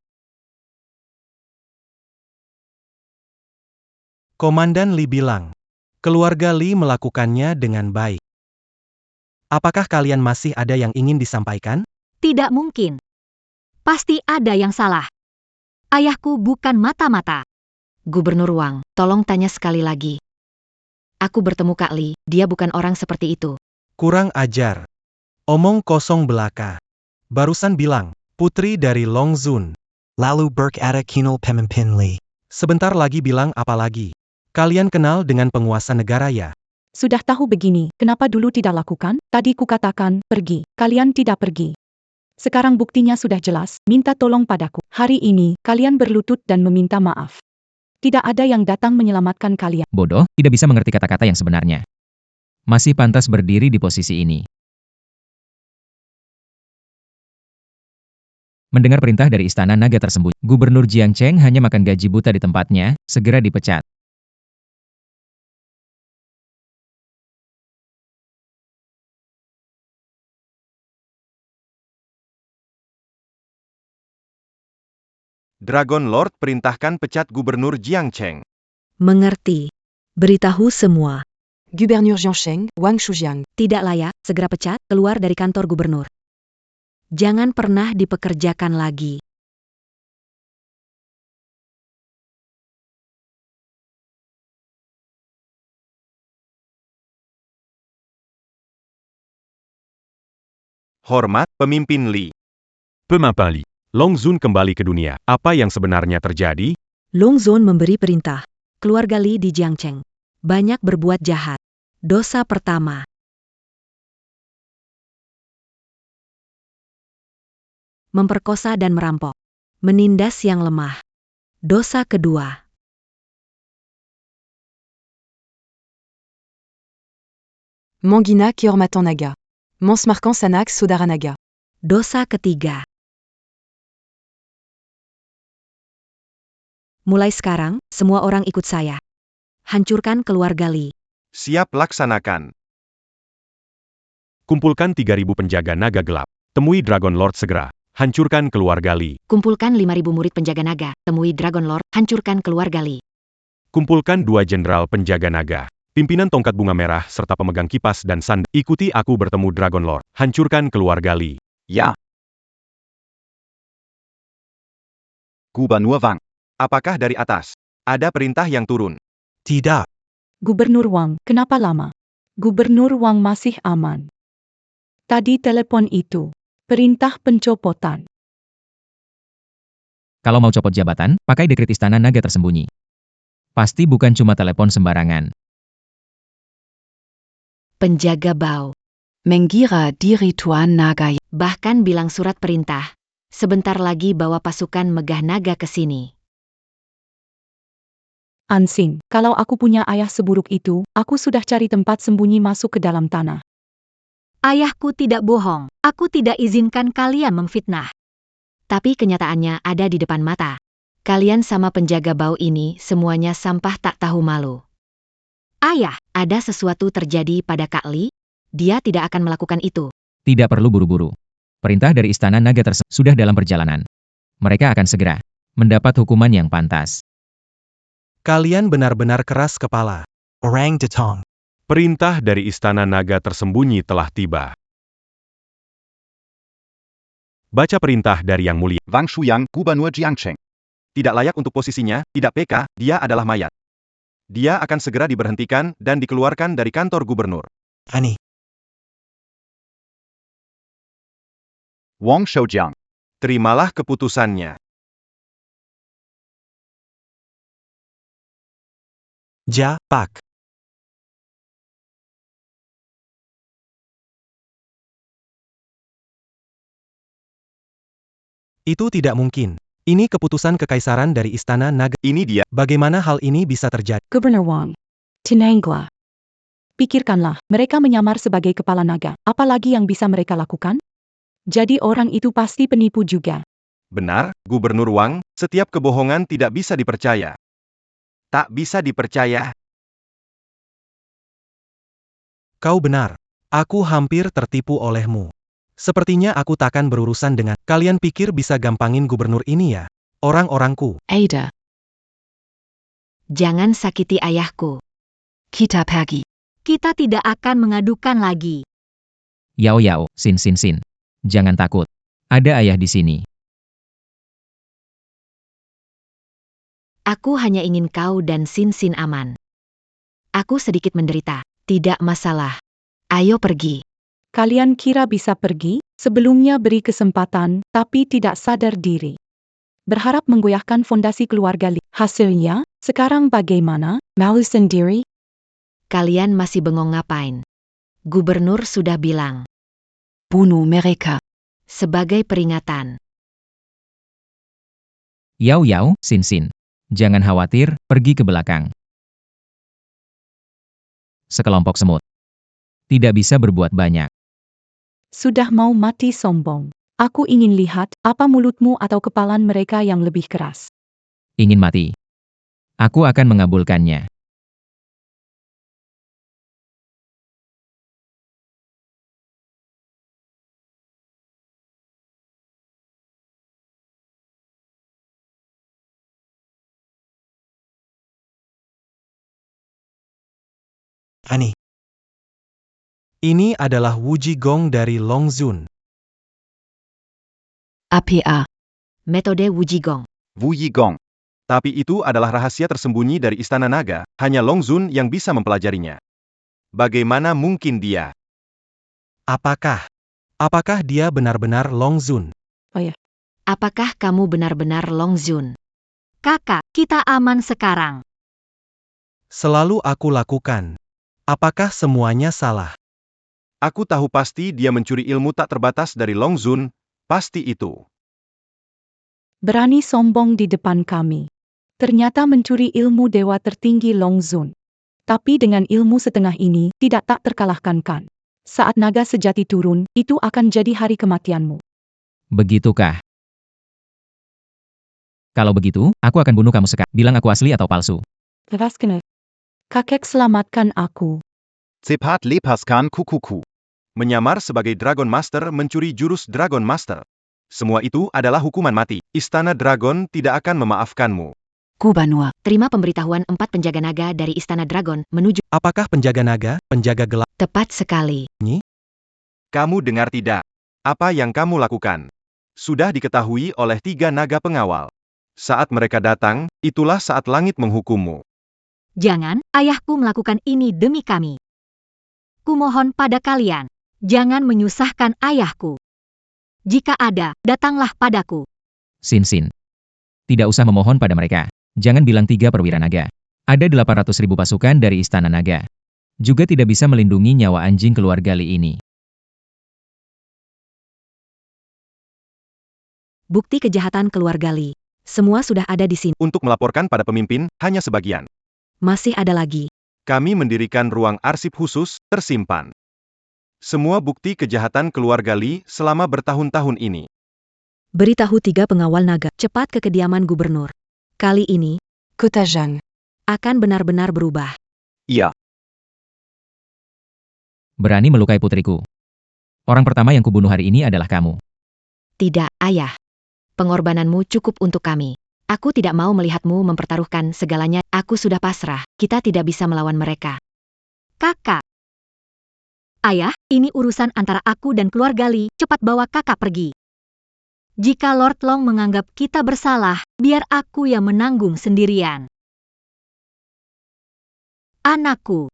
[SPEAKER 9] Komandan Lee bilang, keluarga Lee melakukannya dengan baik. Apakah kalian masih ada yang ingin disampaikan?
[SPEAKER 6] Tidak mungkin. Pasti ada yang salah. Ayahku bukan mata-mata.
[SPEAKER 1] Gubernur Wang, tolong tanya sekali lagi. Aku bertemu Kak Lee, dia bukan orang seperti itu.
[SPEAKER 9] Kurang ajar. Omong kosong belaka. Barusan bilang, putri dari Long Zun. Lalu berkata kinal pemimpin Lee. Sebentar lagi bilang apa lagi? Kalian kenal dengan penguasa negara ya?
[SPEAKER 3] Sudah tahu begini, kenapa dulu tidak lakukan? Tadi kukatakan, pergi. Kalian tidak pergi. Sekarang buktinya sudah jelas, minta tolong padaku. Hari ini, kalian berlutut dan meminta maaf. Tidak ada yang datang menyelamatkan kalian.
[SPEAKER 2] Bodoh, tidak bisa mengerti kata-kata yang sebenarnya. Masih pantas berdiri di posisi ini. Mendengar perintah dari istana naga tersembunyi, Gubernur Jiangcheng hanya makan gaji buta di tempatnya, segera dipecat.
[SPEAKER 4] Dragon Lord perintahkan pecat Gubernur Jiangcheng.
[SPEAKER 1] Mengerti. Beritahu semua.
[SPEAKER 10] Gubernur Jiangcheng, Wang Shoujiang.
[SPEAKER 1] Tidak layak, segera pecat, keluar dari kantor gubernur. Jangan pernah dipekerjakan lagi.
[SPEAKER 4] Hormat, pemimpin Lee. Pemimpin Lee. Long Zun kembali ke dunia. Apa yang sebenarnya terjadi?
[SPEAKER 1] Long Zun memberi perintah. Keluarga Lee di Jiangcheng. Banyak berbuat jahat. Dosa pertama. Memperkosa dan merampok. Menindas yang lemah. Dosa kedua.
[SPEAKER 10] Mangina Kyormatan Naga. Mansmarkan Sanak Saudara Naga.
[SPEAKER 1] Dosa ketiga. Mulai sekarang, semua orang ikut saya. Hancurkan keluarga Lee.
[SPEAKER 4] Siap laksanakan. Kumpulkan 3.000 penjaga naga gelap. Temui Dragon Lord segera. Hancurkan keluarga Lee.
[SPEAKER 1] Kumpulkan 5.000 murid penjaga naga. Temui Dragon Lord. Hancurkan keluarga Lee.
[SPEAKER 4] Kumpulkan 2 jenderal penjaga naga. Pimpinan tongkat bunga merah serta pemegang kipas dan sandal. Ikuti aku bertemu Dragon Lord. Hancurkan keluarga Lee.
[SPEAKER 8] Ja. Gubernur Wang.
[SPEAKER 4] Apakah dari atas? Ada perintah yang turun.
[SPEAKER 9] Tidak.
[SPEAKER 3] Gubernur Wang, kenapa lama? Gubernur Wang masih aman. Tadi telepon itu. Perintah pencopotan.
[SPEAKER 2] Kalau mau copot jabatan, pakai dekret istana naga tersembunyi. Pasti bukan cuma telepon sembarangan.
[SPEAKER 1] Penjaga bau.
[SPEAKER 5] Mengira diri Tuan Naga.
[SPEAKER 1] Bahkan bilang surat perintah. Sebentar lagi bawa pasukan megah naga ke sini.
[SPEAKER 3] Ansin, kalau aku punya ayah seburuk itu, aku sudah cari tempat sembunyi masuk ke dalam tanah.
[SPEAKER 6] Ayahku tidak bohong. Aku tidak izinkan kalian memfitnah.
[SPEAKER 1] Tapi kenyataannya ada di depan mata. Kalian sama penjaga bau ini semuanya sampah tak tahu malu.
[SPEAKER 6] Ayah,
[SPEAKER 1] Ada sesuatu terjadi pada Kak Li? Dia tidak akan melakukan itu.
[SPEAKER 2] Tidak perlu buru-buru. Perintah dari istana naga tersebut sudah dalam perjalanan. Mereka akan segera mendapat hukuman yang pantas.
[SPEAKER 9] Kalian benar-benar keras kepala. Orang Datang.
[SPEAKER 4] Perintah dari istana naga tersembunyi telah tiba. Baca perintah dari Yang Mulia.
[SPEAKER 8] Wang Shuyang, Gubernur Jiangcheng.
[SPEAKER 4] Tidak layak untuk posisinya, tidak PK, dia adalah mayat. Dia akan segera diberhentikan dan dikeluarkan dari kantor gubernur.
[SPEAKER 9] Ani.
[SPEAKER 8] Wang Shoujiang.
[SPEAKER 4] Terimalah keputusannya.
[SPEAKER 9] Ja, Pak. Itu tidak mungkin. Ini keputusan kekaisaran dari istana naga.
[SPEAKER 4] Ini dia.
[SPEAKER 9] Bagaimana hal ini bisa terjadi?
[SPEAKER 3] Gubernur Wang. Tenanglah. Pikirkanlah, mereka menyamar sebagai kepala naga. Apalagi yang bisa mereka lakukan? Jadi orang itu pasti penipu juga.
[SPEAKER 4] Benar, Gubernur Wang, setiap kebohongan tidak bisa dipercaya. Tak bisa dipercaya.
[SPEAKER 9] Kau benar. Aku hampir tertipu olehmu. Sepertinya aku takkan berurusan dengan kalian. Pikir bisa gampangin gubernur ini ya? Orang-orangku.
[SPEAKER 5] Ada.
[SPEAKER 1] Jangan sakiti ayahku.
[SPEAKER 5] Kita pergi.
[SPEAKER 6] kita tidak akan mengadukan lagi.
[SPEAKER 2] Yao Yao, Sin. Jangan takut. Ada ayah di sini.
[SPEAKER 1] Aku hanya ingin kau dan Sin aman. Aku sedikit menderita. Tidak masalah. Ayo pergi.
[SPEAKER 3] Kalian kira bisa pergi? Sebelumnya beri kesempatan, tapi tidak sadar diri. Berharap menggoyahkan fondasi keluarga Li. Hasilnya, sekarang bagaimana? Malu sendiri?
[SPEAKER 1] Kalian masih bengong ngapain? Gubernur sudah bilang.
[SPEAKER 5] Bunuh mereka.
[SPEAKER 1] Sebagai peringatan.
[SPEAKER 2] Yao Yao, Sin. Jangan khawatir, pergi ke belakang. Sekelompok semut. Tidak bisa berbuat banyak.
[SPEAKER 3] Sudah mau mati sombong. Aku ingin lihat, apa mulutmu atau kepalan mereka yang lebih keras.
[SPEAKER 2] Ingin mati. Aku akan mengabulkannya.
[SPEAKER 9] Ani. Ini adalah Wuji Gong dari Longzun.
[SPEAKER 5] APA.
[SPEAKER 1] Metode Wujigong.
[SPEAKER 8] Wu Yigong.
[SPEAKER 4] Tapi itu adalah rahasia tersembunyi dari Istana Naga, hanya Longzun yang bisa mempelajarinya. Bagaimana mungkin dia?
[SPEAKER 9] Apakah dia benar-benar Longzun?
[SPEAKER 1] Apakah kamu benar-benar Longzun?
[SPEAKER 6] Kakak, kita aman sekarang.
[SPEAKER 9] Selalu aku lakukan. Apakah semuanya salah?
[SPEAKER 4] Aku tahu pasti dia mencuri ilmu tak terbatas dari Longzun, pasti itu.
[SPEAKER 3] Berani sombong di depan kami. Ternyata mencuri ilmu dewa tertinggi Longzun. Tapi dengan ilmu setengah ini, tidak tak terkalahkan kan. Saat naga sejati turun, itu akan jadi hari kematianmu.
[SPEAKER 2] Begitukah? Kalau begitu, aku akan bunuh kamu sekarang. Bilang aku asli atau palsu.
[SPEAKER 3] Lepaskan. Kakek selamatkan aku.
[SPEAKER 8] Cepat lepaskan kukuku.
[SPEAKER 4] Menyamar sebagai Dragon Master mencuri jurus Dragon Master. Semua itu adalah hukuman mati. Istana Dragon tidak akan memaafkanmu.
[SPEAKER 5] Gubernur.
[SPEAKER 1] Terima pemberitahuan 4 penjaga naga dari Istana Dragon menuju.
[SPEAKER 9] Apakah penjaga naga, penjaga gelap?
[SPEAKER 1] Tepat sekali.
[SPEAKER 4] Kamu dengar tidak? Apa yang kamu lakukan? Sudah diketahui oleh 3 naga pengawal. Saat mereka datang, itulah saat langit menghukummu.
[SPEAKER 6] Jangan, ayahku melakukan ini demi kami. Kumohon pada kalian, jangan menyusahkan ayahku. Jika ada, datanglah padaku.
[SPEAKER 2] Sin. Tidak usah memohon pada mereka. Jangan bilang 3 perwira naga. Ada 800.000 pasukan dari Istana Naga. Juga tidak bisa melindungi nyawa anjing keluarga Li ini.
[SPEAKER 6] Bukti kejahatan keluarga Li. Semua sudah ada di sini.
[SPEAKER 4] Untuk melaporkan pada pemimpin, hanya sebagian.
[SPEAKER 6] Masih ada lagi.
[SPEAKER 4] Kami mendirikan ruang arsip khusus, tersimpan semua bukti kejahatan keluarga Li selama bertahun-tahun ini.
[SPEAKER 6] Beritahu 3 pengawal naga cepat ke kediaman gubernur. Kali ini,
[SPEAKER 10] Kota Jeanne.
[SPEAKER 6] akan benar-benar berubah.
[SPEAKER 8] Iya.
[SPEAKER 2] Berani melukai putriku. Orang pertama yang kubunuh hari ini adalah kamu.
[SPEAKER 1] Tidak, ayah. Pengorbananmu cukup untuk kami. Aku tidak mau melihatmu mempertaruhkan segalanya. Aku sudah pasrah. Kita tidak bisa melawan mereka.
[SPEAKER 6] Kakak. Ayah, ini urusan antara aku dan keluarga Li. Cepat bawa kakak pergi. Jika Lord Long menganggap kita bersalah, biar aku yang menanggung sendirian. Anakku.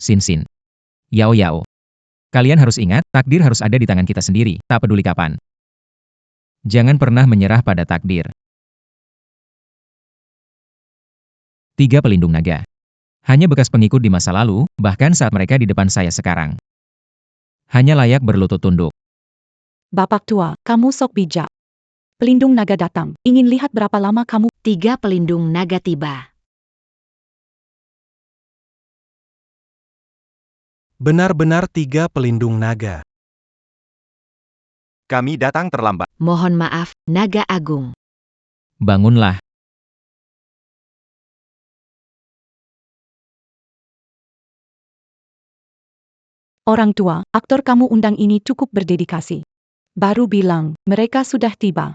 [SPEAKER 2] Sin. Yao. Kalian harus ingat, takdir harus ada di tangan kita sendiri, tak peduli kapan. Jangan pernah menyerah pada takdir. 3 pelindung naga. Hanya bekas pengikut di masa lalu, bahkan saat mereka di depan saya sekarang. Hanya layak berlutut tunduk.
[SPEAKER 3] Bapak tua, kamu sok bijak. Pelindung naga datang. Ingin lihat berapa lama kamu
[SPEAKER 1] 3 pelindung naga tiba.
[SPEAKER 9] Benar-benar 3 pelindung naga.
[SPEAKER 4] Kami datang terlambat.
[SPEAKER 1] Mohon maaf, Naga Agung.
[SPEAKER 2] Bangunlah.
[SPEAKER 3] orang tua, aktor kamu undang ini cukup berdedikasi. Baru bilang, mereka sudah tiba.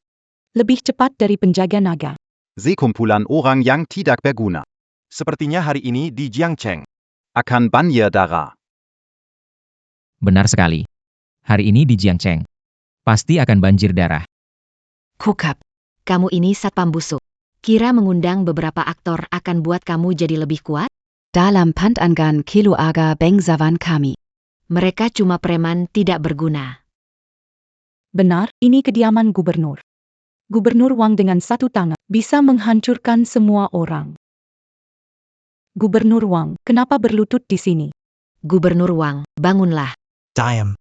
[SPEAKER 3] Lebih cepat dari penjaga naga.
[SPEAKER 8] Sekumpulan orang yang tidak berguna.
[SPEAKER 4] Sepertinya hari ini di Jiangcheng.
[SPEAKER 8] Akan banjir darah.
[SPEAKER 2] Benar sekali. Hari ini di Jiangcheng. Pasti akan banjir darah.
[SPEAKER 1] Kukap. Kamu ini satpam busuk. Kira mengundang beberapa aktor akan buat kamu jadi lebih kuat?
[SPEAKER 5] Dalam pandangan keluarga bangsawan kami.
[SPEAKER 1] Mereka cuma preman tidak berguna.
[SPEAKER 3] Benar, ini kediaman gubernur. Gubernur Wang dengan satu tangan bisa menghancurkan semua orang. Gubernur Wang, kenapa berlutut di sini?
[SPEAKER 1] Gubernur Wang, bangunlah.
[SPEAKER 9] Diam.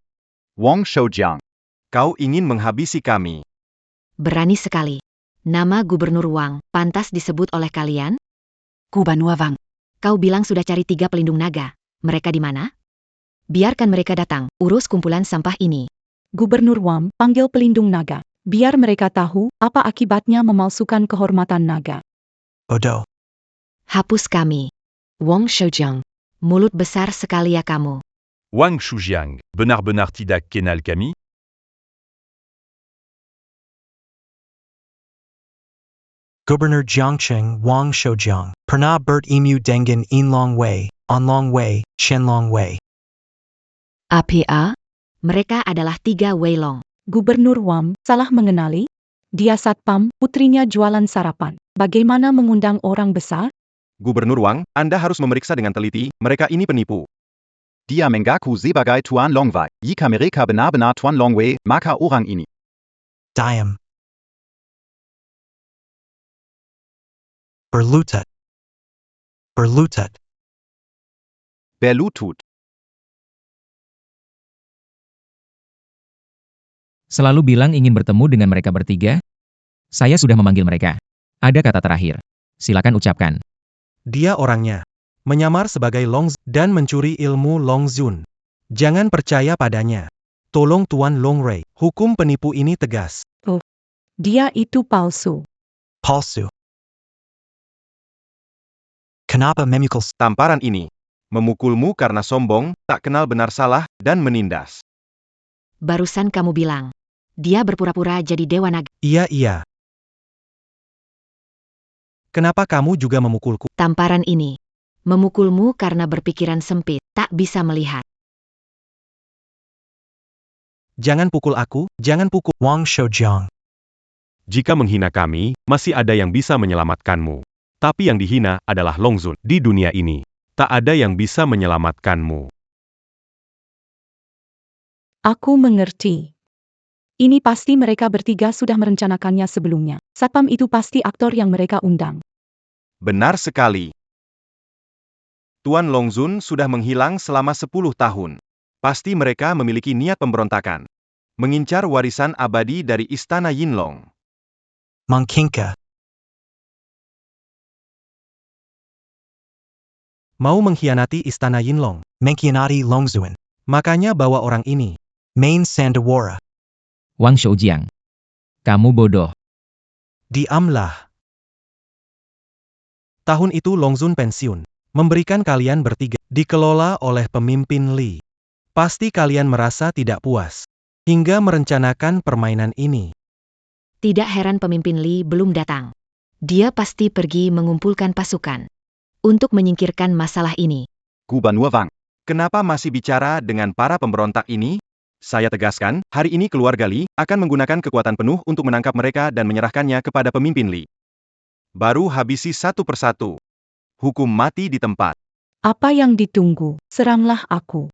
[SPEAKER 8] Wang Shoujiang.
[SPEAKER 4] Kau ingin menghabisi kami.
[SPEAKER 1] Berani sekali. Nama Gubernur Wang pantas disebut oleh kalian?
[SPEAKER 5] Gubernur Wang.
[SPEAKER 1] Kau bilang sudah cari 3 pelindung naga. Mereka di mana? Biarkan mereka datang, urus kumpulan sampah ini.
[SPEAKER 3] Gubernur Wang, panggil pelindung naga. Biar mereka tahu apa akibatnya memalsukan kehormatan naga.
[SPEAKER 9] Bodoh.
[SPEAKER 1] Hapus kami.
[SPEAKER 5] Wang Shoujiang.
[SPEAKER 1] Mulut besar sekali ya kamu.
[SPEAKER 11] Wang Shoujiang, benar-benar tidak kenal kami?
[SPEAKER 9] Gubernur Jiangcheng Wang Shoujiang. Pernah bertemu dengan In Long Wei, On Long Wei, Chen Long Wei.
[SPEAKER 5] APA.
[SPEAKER 1] Mereka adalah 3 Weilong.
[SPEAKER 3] Gubernur Wang, salah mengenali? Dia satpam, putrinya jualan sarapan. Bagaimana mengundang orang besar?
[SPEAKER 4] Gubernur Wang, Anda harus memeriksa dengan teliti, mereka ini penipu.
[SPEAKER 8] Dia mengaku sebagai Tuan Longwei. Jika mereka benar-benar Tuan Longwei, maka orang ini.
[SPEAKER 9] Diam. Berlutut. Berlutut.
[SPEAKER 8] Berlutut.
[SPEAKER 2] Selalu bilang ingin bertemu dengan mereka bertiga? Saya sudah memanggil mereka. Ada kata terakhir. Silakan ucapkan.
[SPEAKER 9] Dia orangnya. Menyamar sebagai Long Zun dan mencuri ilmu Long Zun. Jangan percaya padanya. Tolong Tuan Longrei, hukum penipu ini tegas.
[SPEAKER 3] Dia itu palsu.
[SPEAKER 9] Palsu. Kenapa memukul?
[SPEAKER 4] Tamparan ini memukulmu karena sombong, tak kenal benar salah, dan menindas.
[SPEAKER 1] Barusan kamu bilang. Dia berpura-pura jadi Dewa Naga.
[SPEAKER 9] Iya. Kenapa kamu juga memukulku?
[SPEAKER 1] Tamparan ini. Memukulmu karena berpikiran sempit, tak bisa melihat.
[SPEAKER 9] Jangan pukul aku, jangan pukul Wang Shoujiang.
[SPEAKER 11] Jika menghina kami, masih ada yang bisa menyelamatkanmu. Tapi yang dihina adalah Long Zun. Di dunia ini, tak ada yang bisa menyelamatkanmu.
[SPEAKER 3] Aku mengerti. Ini pasti mereka bertiga sudah merencanakannya sebelumnya. Satpam itu pasti aktor yang mereka undang.
[SPEAKER 4] Benar sekali. Tuan Longzun sudah menghilang selama 10 tahun. Pasti mereka memiliki niat pemberontakan. Mengincar warisan abadi dari Istana Yinlong.
[SPEAKER 9] Mangkinka. Mau mengkhianati Istana Yinlong. Mengkhianati Longzun. Makanya bawa orang ini. Main Sandawara.
[SPEAKER 2] Wang Shoujiang. Kamu bodoh.
[SPEAKER 9] Diamlah. Tahun itu Longzun pensiun. Memberikan kalian bertiga. Dikelola oleh pemimpin Li. Pasti kalian merasa tidak puas. Hingga merencanakan permainan ini.
[SPEAKER 1] Tidak heran pemimpin Li belum datang. Dia pasti pergi mengumpulkan pasukan untuk menyingkirkan masalah ini.
[SPEAKER 8] Gubernur Wang.
[SPEAKER 4] Kenapa masih bicara dengan para pemberontak ini? Saya tegaskan, hari ini keluarga Li akan menggunakan kekuatan penuh untuk menangkap mereka dan menyerahkannya kepada pemimpin Li. Baru habisi satu persatu. Hukum mati di tempat.
[SPEAKER 3] Apa yang ditunggu? Seranglah aku.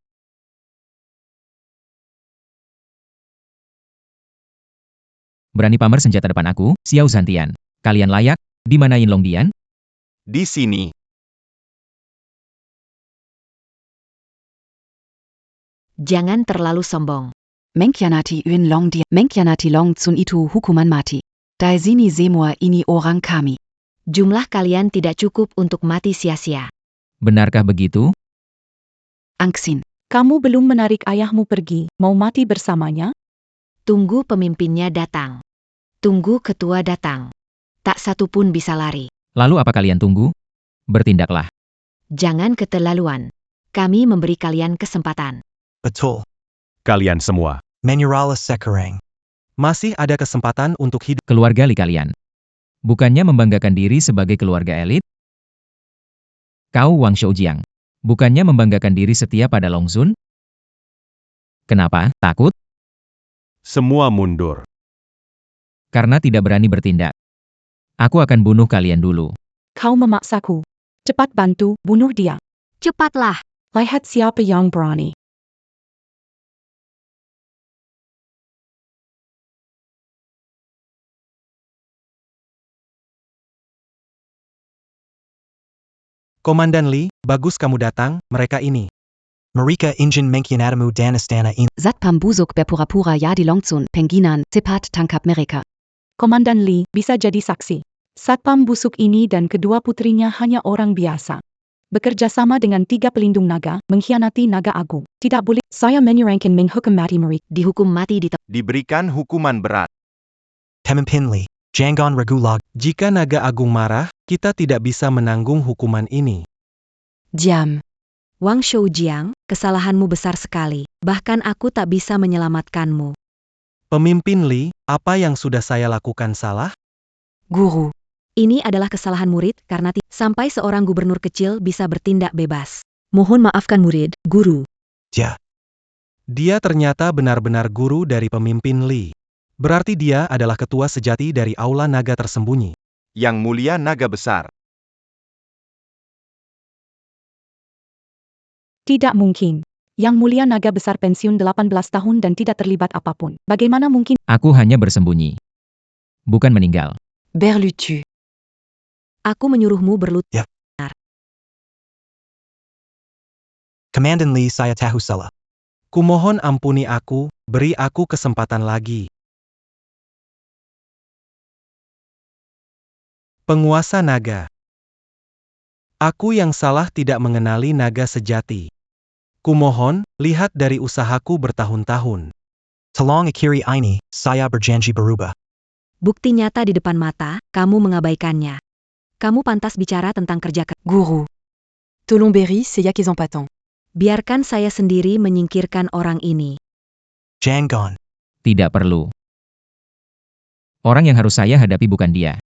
[SPEAKER 2] Berani pamer senjata depan aku, Xiao Zhantian. Kalian layak? Di mana Yin Longdian?
[SPEAKER 4] Di sini.
[SPEAKER 1] Jangan terlalu sombong.
[SPEAKER 5] Mengkhianati Mengkhianati Longzun itu hukuman mati. Dai sini semua ini orang kami.
[SPEAKER 1] Jumlah kalian tidak cukup untuk mati sia-sia.
[SPEAKER 2] Benarkah begitu?
[SPEAKER 5] Angxin.
[SPEAKER 3] Kamu belum menarik ayahmu pergi, mau mati bersamanya?
[SPEAKER 1] Tunggu pemimpinnya datang. Tunggu ketua datang. Tak satu pun bisa lari.
[SPEAKER 2] Lalu apa kalian tunggu? Bertindaklah.
[SPEAKER 1] Jangan keterlaluan. Kami memberi kalian kesempatan.
[SPEAKER 9] Betul.
[SPEAKER 11] Kalian semua.
[SPEAKER 9] Menyerahlah sekarang. Masih ada kesempatan untuk hidup.
[SPEAKER 2] Keluarga Li kalian. Bukannya membanggakan diri sebagai keluarga elit? Kau Wang Shoujiang. Bukannya membanggakan diri setia pada Longzun? Kenapa? Takut?
[SPEAKER 11] Semua mundur.
[SPEAKER 2] Karena tidak berani bertindak. Aku akan bunuh kalian dulu.
[SPEAKER 3] Kau memaksaku. Cepat bantu, bunuh dia.
[SPEAKER 6] Cepatlah.
[SPEAKER 3] Lihat siapa yang berani.
[SPEAKER 9] Komandan Li, bagus kamu datang, mereka ini. Mereka ingin mengkhianatimu dan istana ini.
[SPEAKER 5] Satpam busuk berpura-pura jadi Longzun, Pengginan, cepat tangkap mereka.
[SPEAKER 3] Komandan Li bisa jadi saksi. Satpam busuk ini dan kedua putrinya hanya orang biasa. Bekerja sama dengan 3 pelindung naga, mengkhianati naga agung. Tidak boleh, saya menyerangkan menghukum mati mereka.
[SPEAKER 1] Dihukum mati di tempat.
[SPEAKER 4] Diberikan hukuman berat.
[SPEAKER 9] Pemimpin Li, jangan ragu. Jika naga agung marah, kita tidak bisa menanggung hukuman ini.
[SPEAKER 5] Diam.
[SPEAKER 1] Wang Shoujiang, kesalahanmu besar sekali. Bahkan aku tak bisa menyelamatkanmu.
[SPEAKER 9] Pemimpin Li, apa yang sudah saya lakukan salah?
[SPEAKER 5] Guru.
[SPEAKER 1] Ini adalah kesalahan murid karena sampai seorang gubernur kecil bisa bertindak bebas. Mohon maafkan murid, guru.
[SPEAKER 9] Ya. Dia ternyata benar-benar guru dari pemimpin Li. Berarti dia adalah ketua sejati dari Aula Naga Tersembunyi.
[SPEAKER 4] Yang mulia naga besar.
[SPEAKER 3] Tidak mungkin. Yang mulia naga besar pensiun 18 tahun dan tidak terlibat apapun. Bagaimana mungkin?
[SPEAKER 2] Aku hanya bersembunyi. Bukan meninggal.
[SPEAKER 5] Berlutu.
[SPEAKER 1] Aku menyuruhmu berlutut.
[SPEAKER 9] Ya. Komandan Li, saya tahu salah. Kumohon ampuni aku, beri aku kesempatan lagi. Penguasa naga. Aku yang salah tidak mengenali naga sejati. Kumohon, lihat dari usahaku bertahun-tahun. Tolong akhiri ini, saya berjanji berubah.
[SPEAKER 1] Bukti nyata di depan mata, kamu mengabaikannya. Kamu pantas bicara tentang kerja
[SPEAKER 10] Guru. Tolongberry, c'est ya qu'ils ont pas tant.
[SPEAKER 1] Biarkan saya sendiri menyingkirkan orang ini.
[SPEAKER 9] Jangan.
[SPEAKER 2] Tidak perlu. Orang yang harus saya hadapi bukan dia.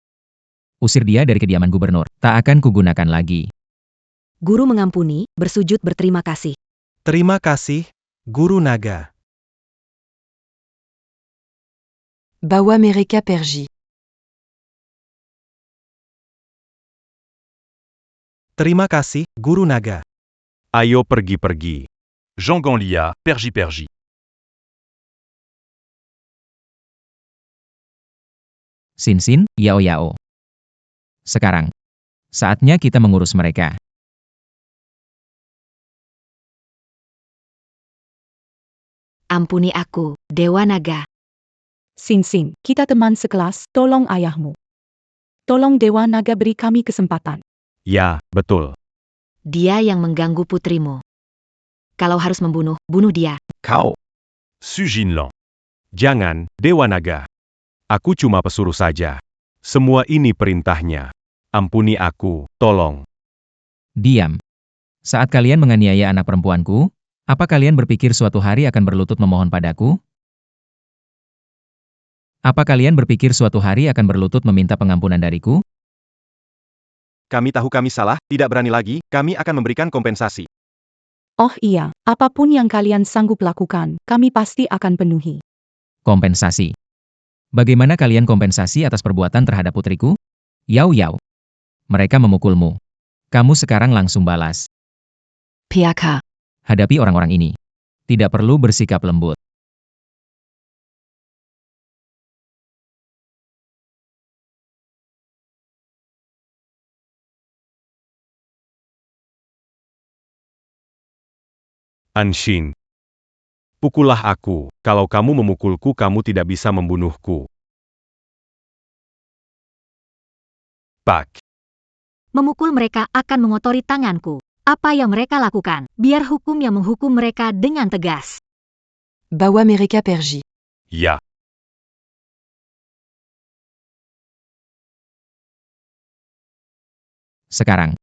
[SPEAKER 2] Usir dia dari kediaman gubernur. Tak akan kugunakan lagi.
[SPEAKER 1] Guru mengampuni, bersujud berterima kasih.
[SPEAKER 9] Terima kasih, Guru Naga.
[SPEAKER 10] Bawa mereka pergi.
[SPEAKER 9] Terima kasih, Guru Naga.
[SPEAKER 11] Ayo pergi-pergi. Jean Ganlia, pergi-pergi.
[SPEAKER 2] Xin Xin, Yao Yao. Sekarang, saatnya kita mengurus mereka.
[SPEAKER 1] Ampuni aku, Dewa Naga.
[SPEAKER 3] Xin Xin, kita teman sekelas, tolong ayahmu. Tolong Dewa Naga beri kami kesempatan.
[SPEAKER 11] Ya, betul.
[SPEAKER 1] Dia yang mengganggu putrimu. Kalau harus membunuh, bunuh dia.
[SPEAKER 8] Kau.
[SPEAKER 11] Su Jinlong. Jangan, Dewa Naga. Aku cuma pesuruh saja. Semua ini perintahnya. Ampuni aku, tolong.
[SPEAKER 2] Diam. Saat kalian menganiaya anak perempuanku, apa kalian berpikir suatu hari akan berlutut memohon padaku? Apa kalian berpikir suatu hari akan berlutut meminta pengampunan dariku?
[SPEAKER 4] Kami tahu kami salah, tidak berani lagi, kami akan memberikan kompensasi.
[SPEAKER 3] Oh iya, apapun yang kalian sanggup lakukan, kami pasti akan penuhi.
[SPEAKER 2] Kompensasi. Bagaimana kalian kompensasi atas perbuatan terhadap putriku? Yao Yao. Mereka memukulmu. Kamu sekarang langsung balas.
[SPEAKER 5] PAK.
[SPEAKER 2] Hadapi orang-orang ini. Tidak perlu bersikap lembut.
[SPEAKER 11] Anshin. Pukullah aku, kalau kamu memukulku kamu tidak bisa membunuhku. Pak.
[SPEAKER 6] Memukul mereka akan mengotori tanganku. Apa yang mereka lakukan? Biar hukum yang menghukum mereka dengan tegas.
[SPEAKER 10] Bawa mereka pergi.
[SPEAKER 11] Ya.
[SPEAKER 2] Sekarang,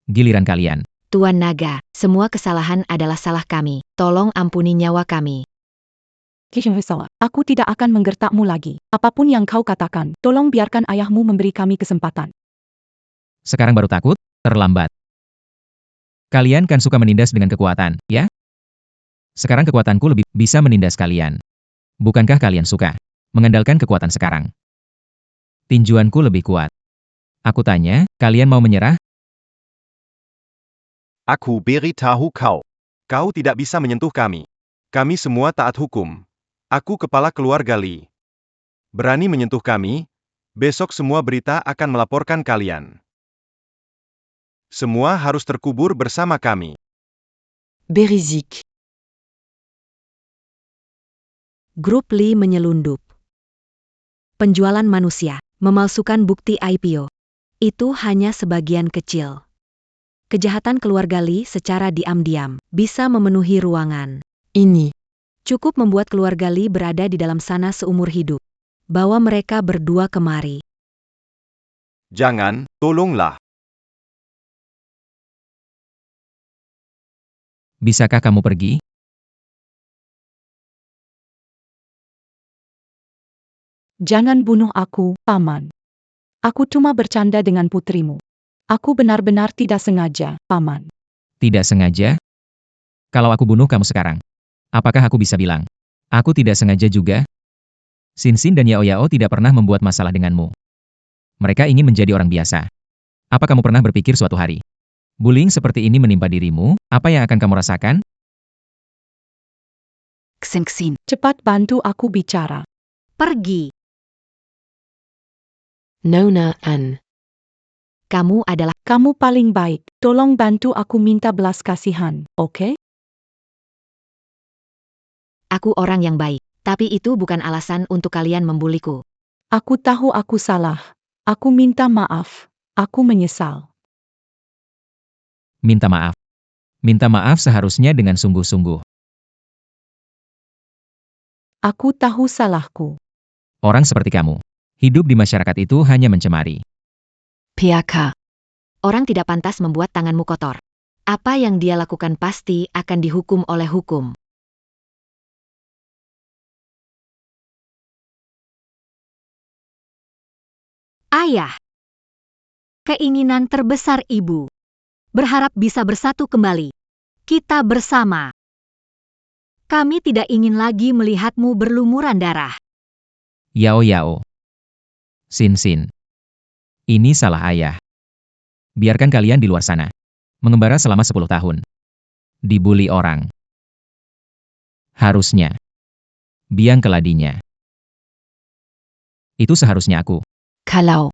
[SPEAKER 2] giliran kalian.
[SPEAKER 1] Tuan Naga, semua kesalahan adalah salah kami. Tolong ampuni nyawa kami.
[SPEAKER 3] Kisah, aku tidak akan menggertakmu lagi. Apapun yang kau katakan, tolong biarkan ayahmu memberi kami kesempatan.
[SPEAKER 2] Sekarang baru takut? Terlambat. Kalian kan suka menindas dengan kekuatan, ya? Sekarang kekuatanku lebih bisa menindas kalian. Bukankah kalian suka mengandalkan kekuatan sekarang? Tinjuanku lebih kuat. Aku tanya, kalian mau menyerah?
[SPEAKER 8] Aku beri tahu kau.
[SPEAKER 4] Kau tidak bisa menyentuh kami. Kami semua taat hukum. Aku kepala keluarga Li. Berani menyentuh kami, besok semua berita akan melaporkan kalian. Semua harus terkubur bersama kami.
[SPEAKER 10] Berizik.
[SPEAKER 6] Grup Li menyelundup. Penjualan manusia, memalsukan bukti IPO. Itu hanya sebagian kecil. Kejahatan keluarga Li secara diam-diam bisa memenuhi ruangan.
[SPEAKER 10] Ini.
[SPEAKER 6] Cukup membuat keluarga Li berada di dalam sana seumur hidup. Bawa mereka berdua kemari.
[SPEAKER 4] Jangan, tolonglah.
[SPEAKER 2] Bisakah kamu pergi?
[SPEAKER 3] Jangan bunuh aku, Paman. Aku cuma bercanda dengan putrimu. Aku benar-benar tidak sengaja, Paman.
[SPEAKER 2] Tidak sengaja? Kalau aku bunuh kamu sekarang, apakah aku bisa bilang, aku tidak sengaja juga? Xin Xin dan Yao Yao tidak pernah membuat masalah denganmu. Mereka ingin menjadi orang biasa. Apa kamu pernah berpikir suatu hari, bullying seperti ini menimpa dirimu, apa yang akan kamu rasakan?
[SPEAKER 5] Xin.
[SPEAKER 3] Cepat bantu aku bicara.
[SPEAKER 6] Pergi.
[SPEAKER 5] Nona An.
[SPEAKER 3] Kamu paling baik. Tolong bantu aku minta belas kasihan, oke?
[SPEAKER 1] Aku orang yang baik, tapi itu bukan alasan untuk kalian membuliku.
[SPEAKER 3] Aku tahu aku salah. Aku minta maaf. Aku menyesal.
[SPEAKER 2] Minta maaf. Minta maaf seharusnya dengan sungguh-sungguh.
[SPEAKER 3] Aku tahu salahku.
[SPEAKER 2] Orang seperti kamu, hidup di masyarakat itu hanya mencemari.
[SPEAKER 5] PAK.
[SPEAKER 1] Orang tidak pantas membuat tanganmu kotor. Apa yang dia lakukan pasti akan dihukum oleh hukum.
[SPEAKER 6] Ayah. Keinginan terbesar ibu. Berharap bisa bersatu kembali. Kita bersama. Kami tidak ingin lagi melihatmu berlumuran darah.
[SPEAKER 2] Yao Yao. Xin Xin. Ini salah ayah. Biarkan kalian di luar sana. Mengembara selama 10 tahun. Dibully orang. Harusnya. Biang keladinya. Itu seharusnya aku.
[SPEAKER 5] Kalau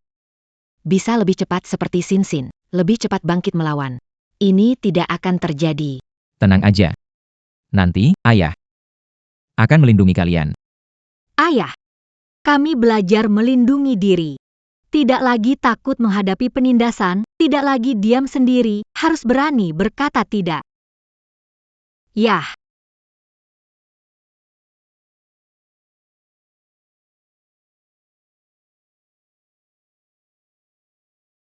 [SPEAKER 1] Bisa lebih cepat seperti Sinsin, lebih cepat bangkit melawan. Ini tidak akan terjadi.
[SPEAKER 2] Tenang aja. Nanti, ayah akan melindungi kalian.
[SPEAKER 6] Ayah, kami belajar melindungi diri. Tidak lagi takut menghadapi penindasan, tidak lagi diam sendiri, harus berani berkata tidak. Yah,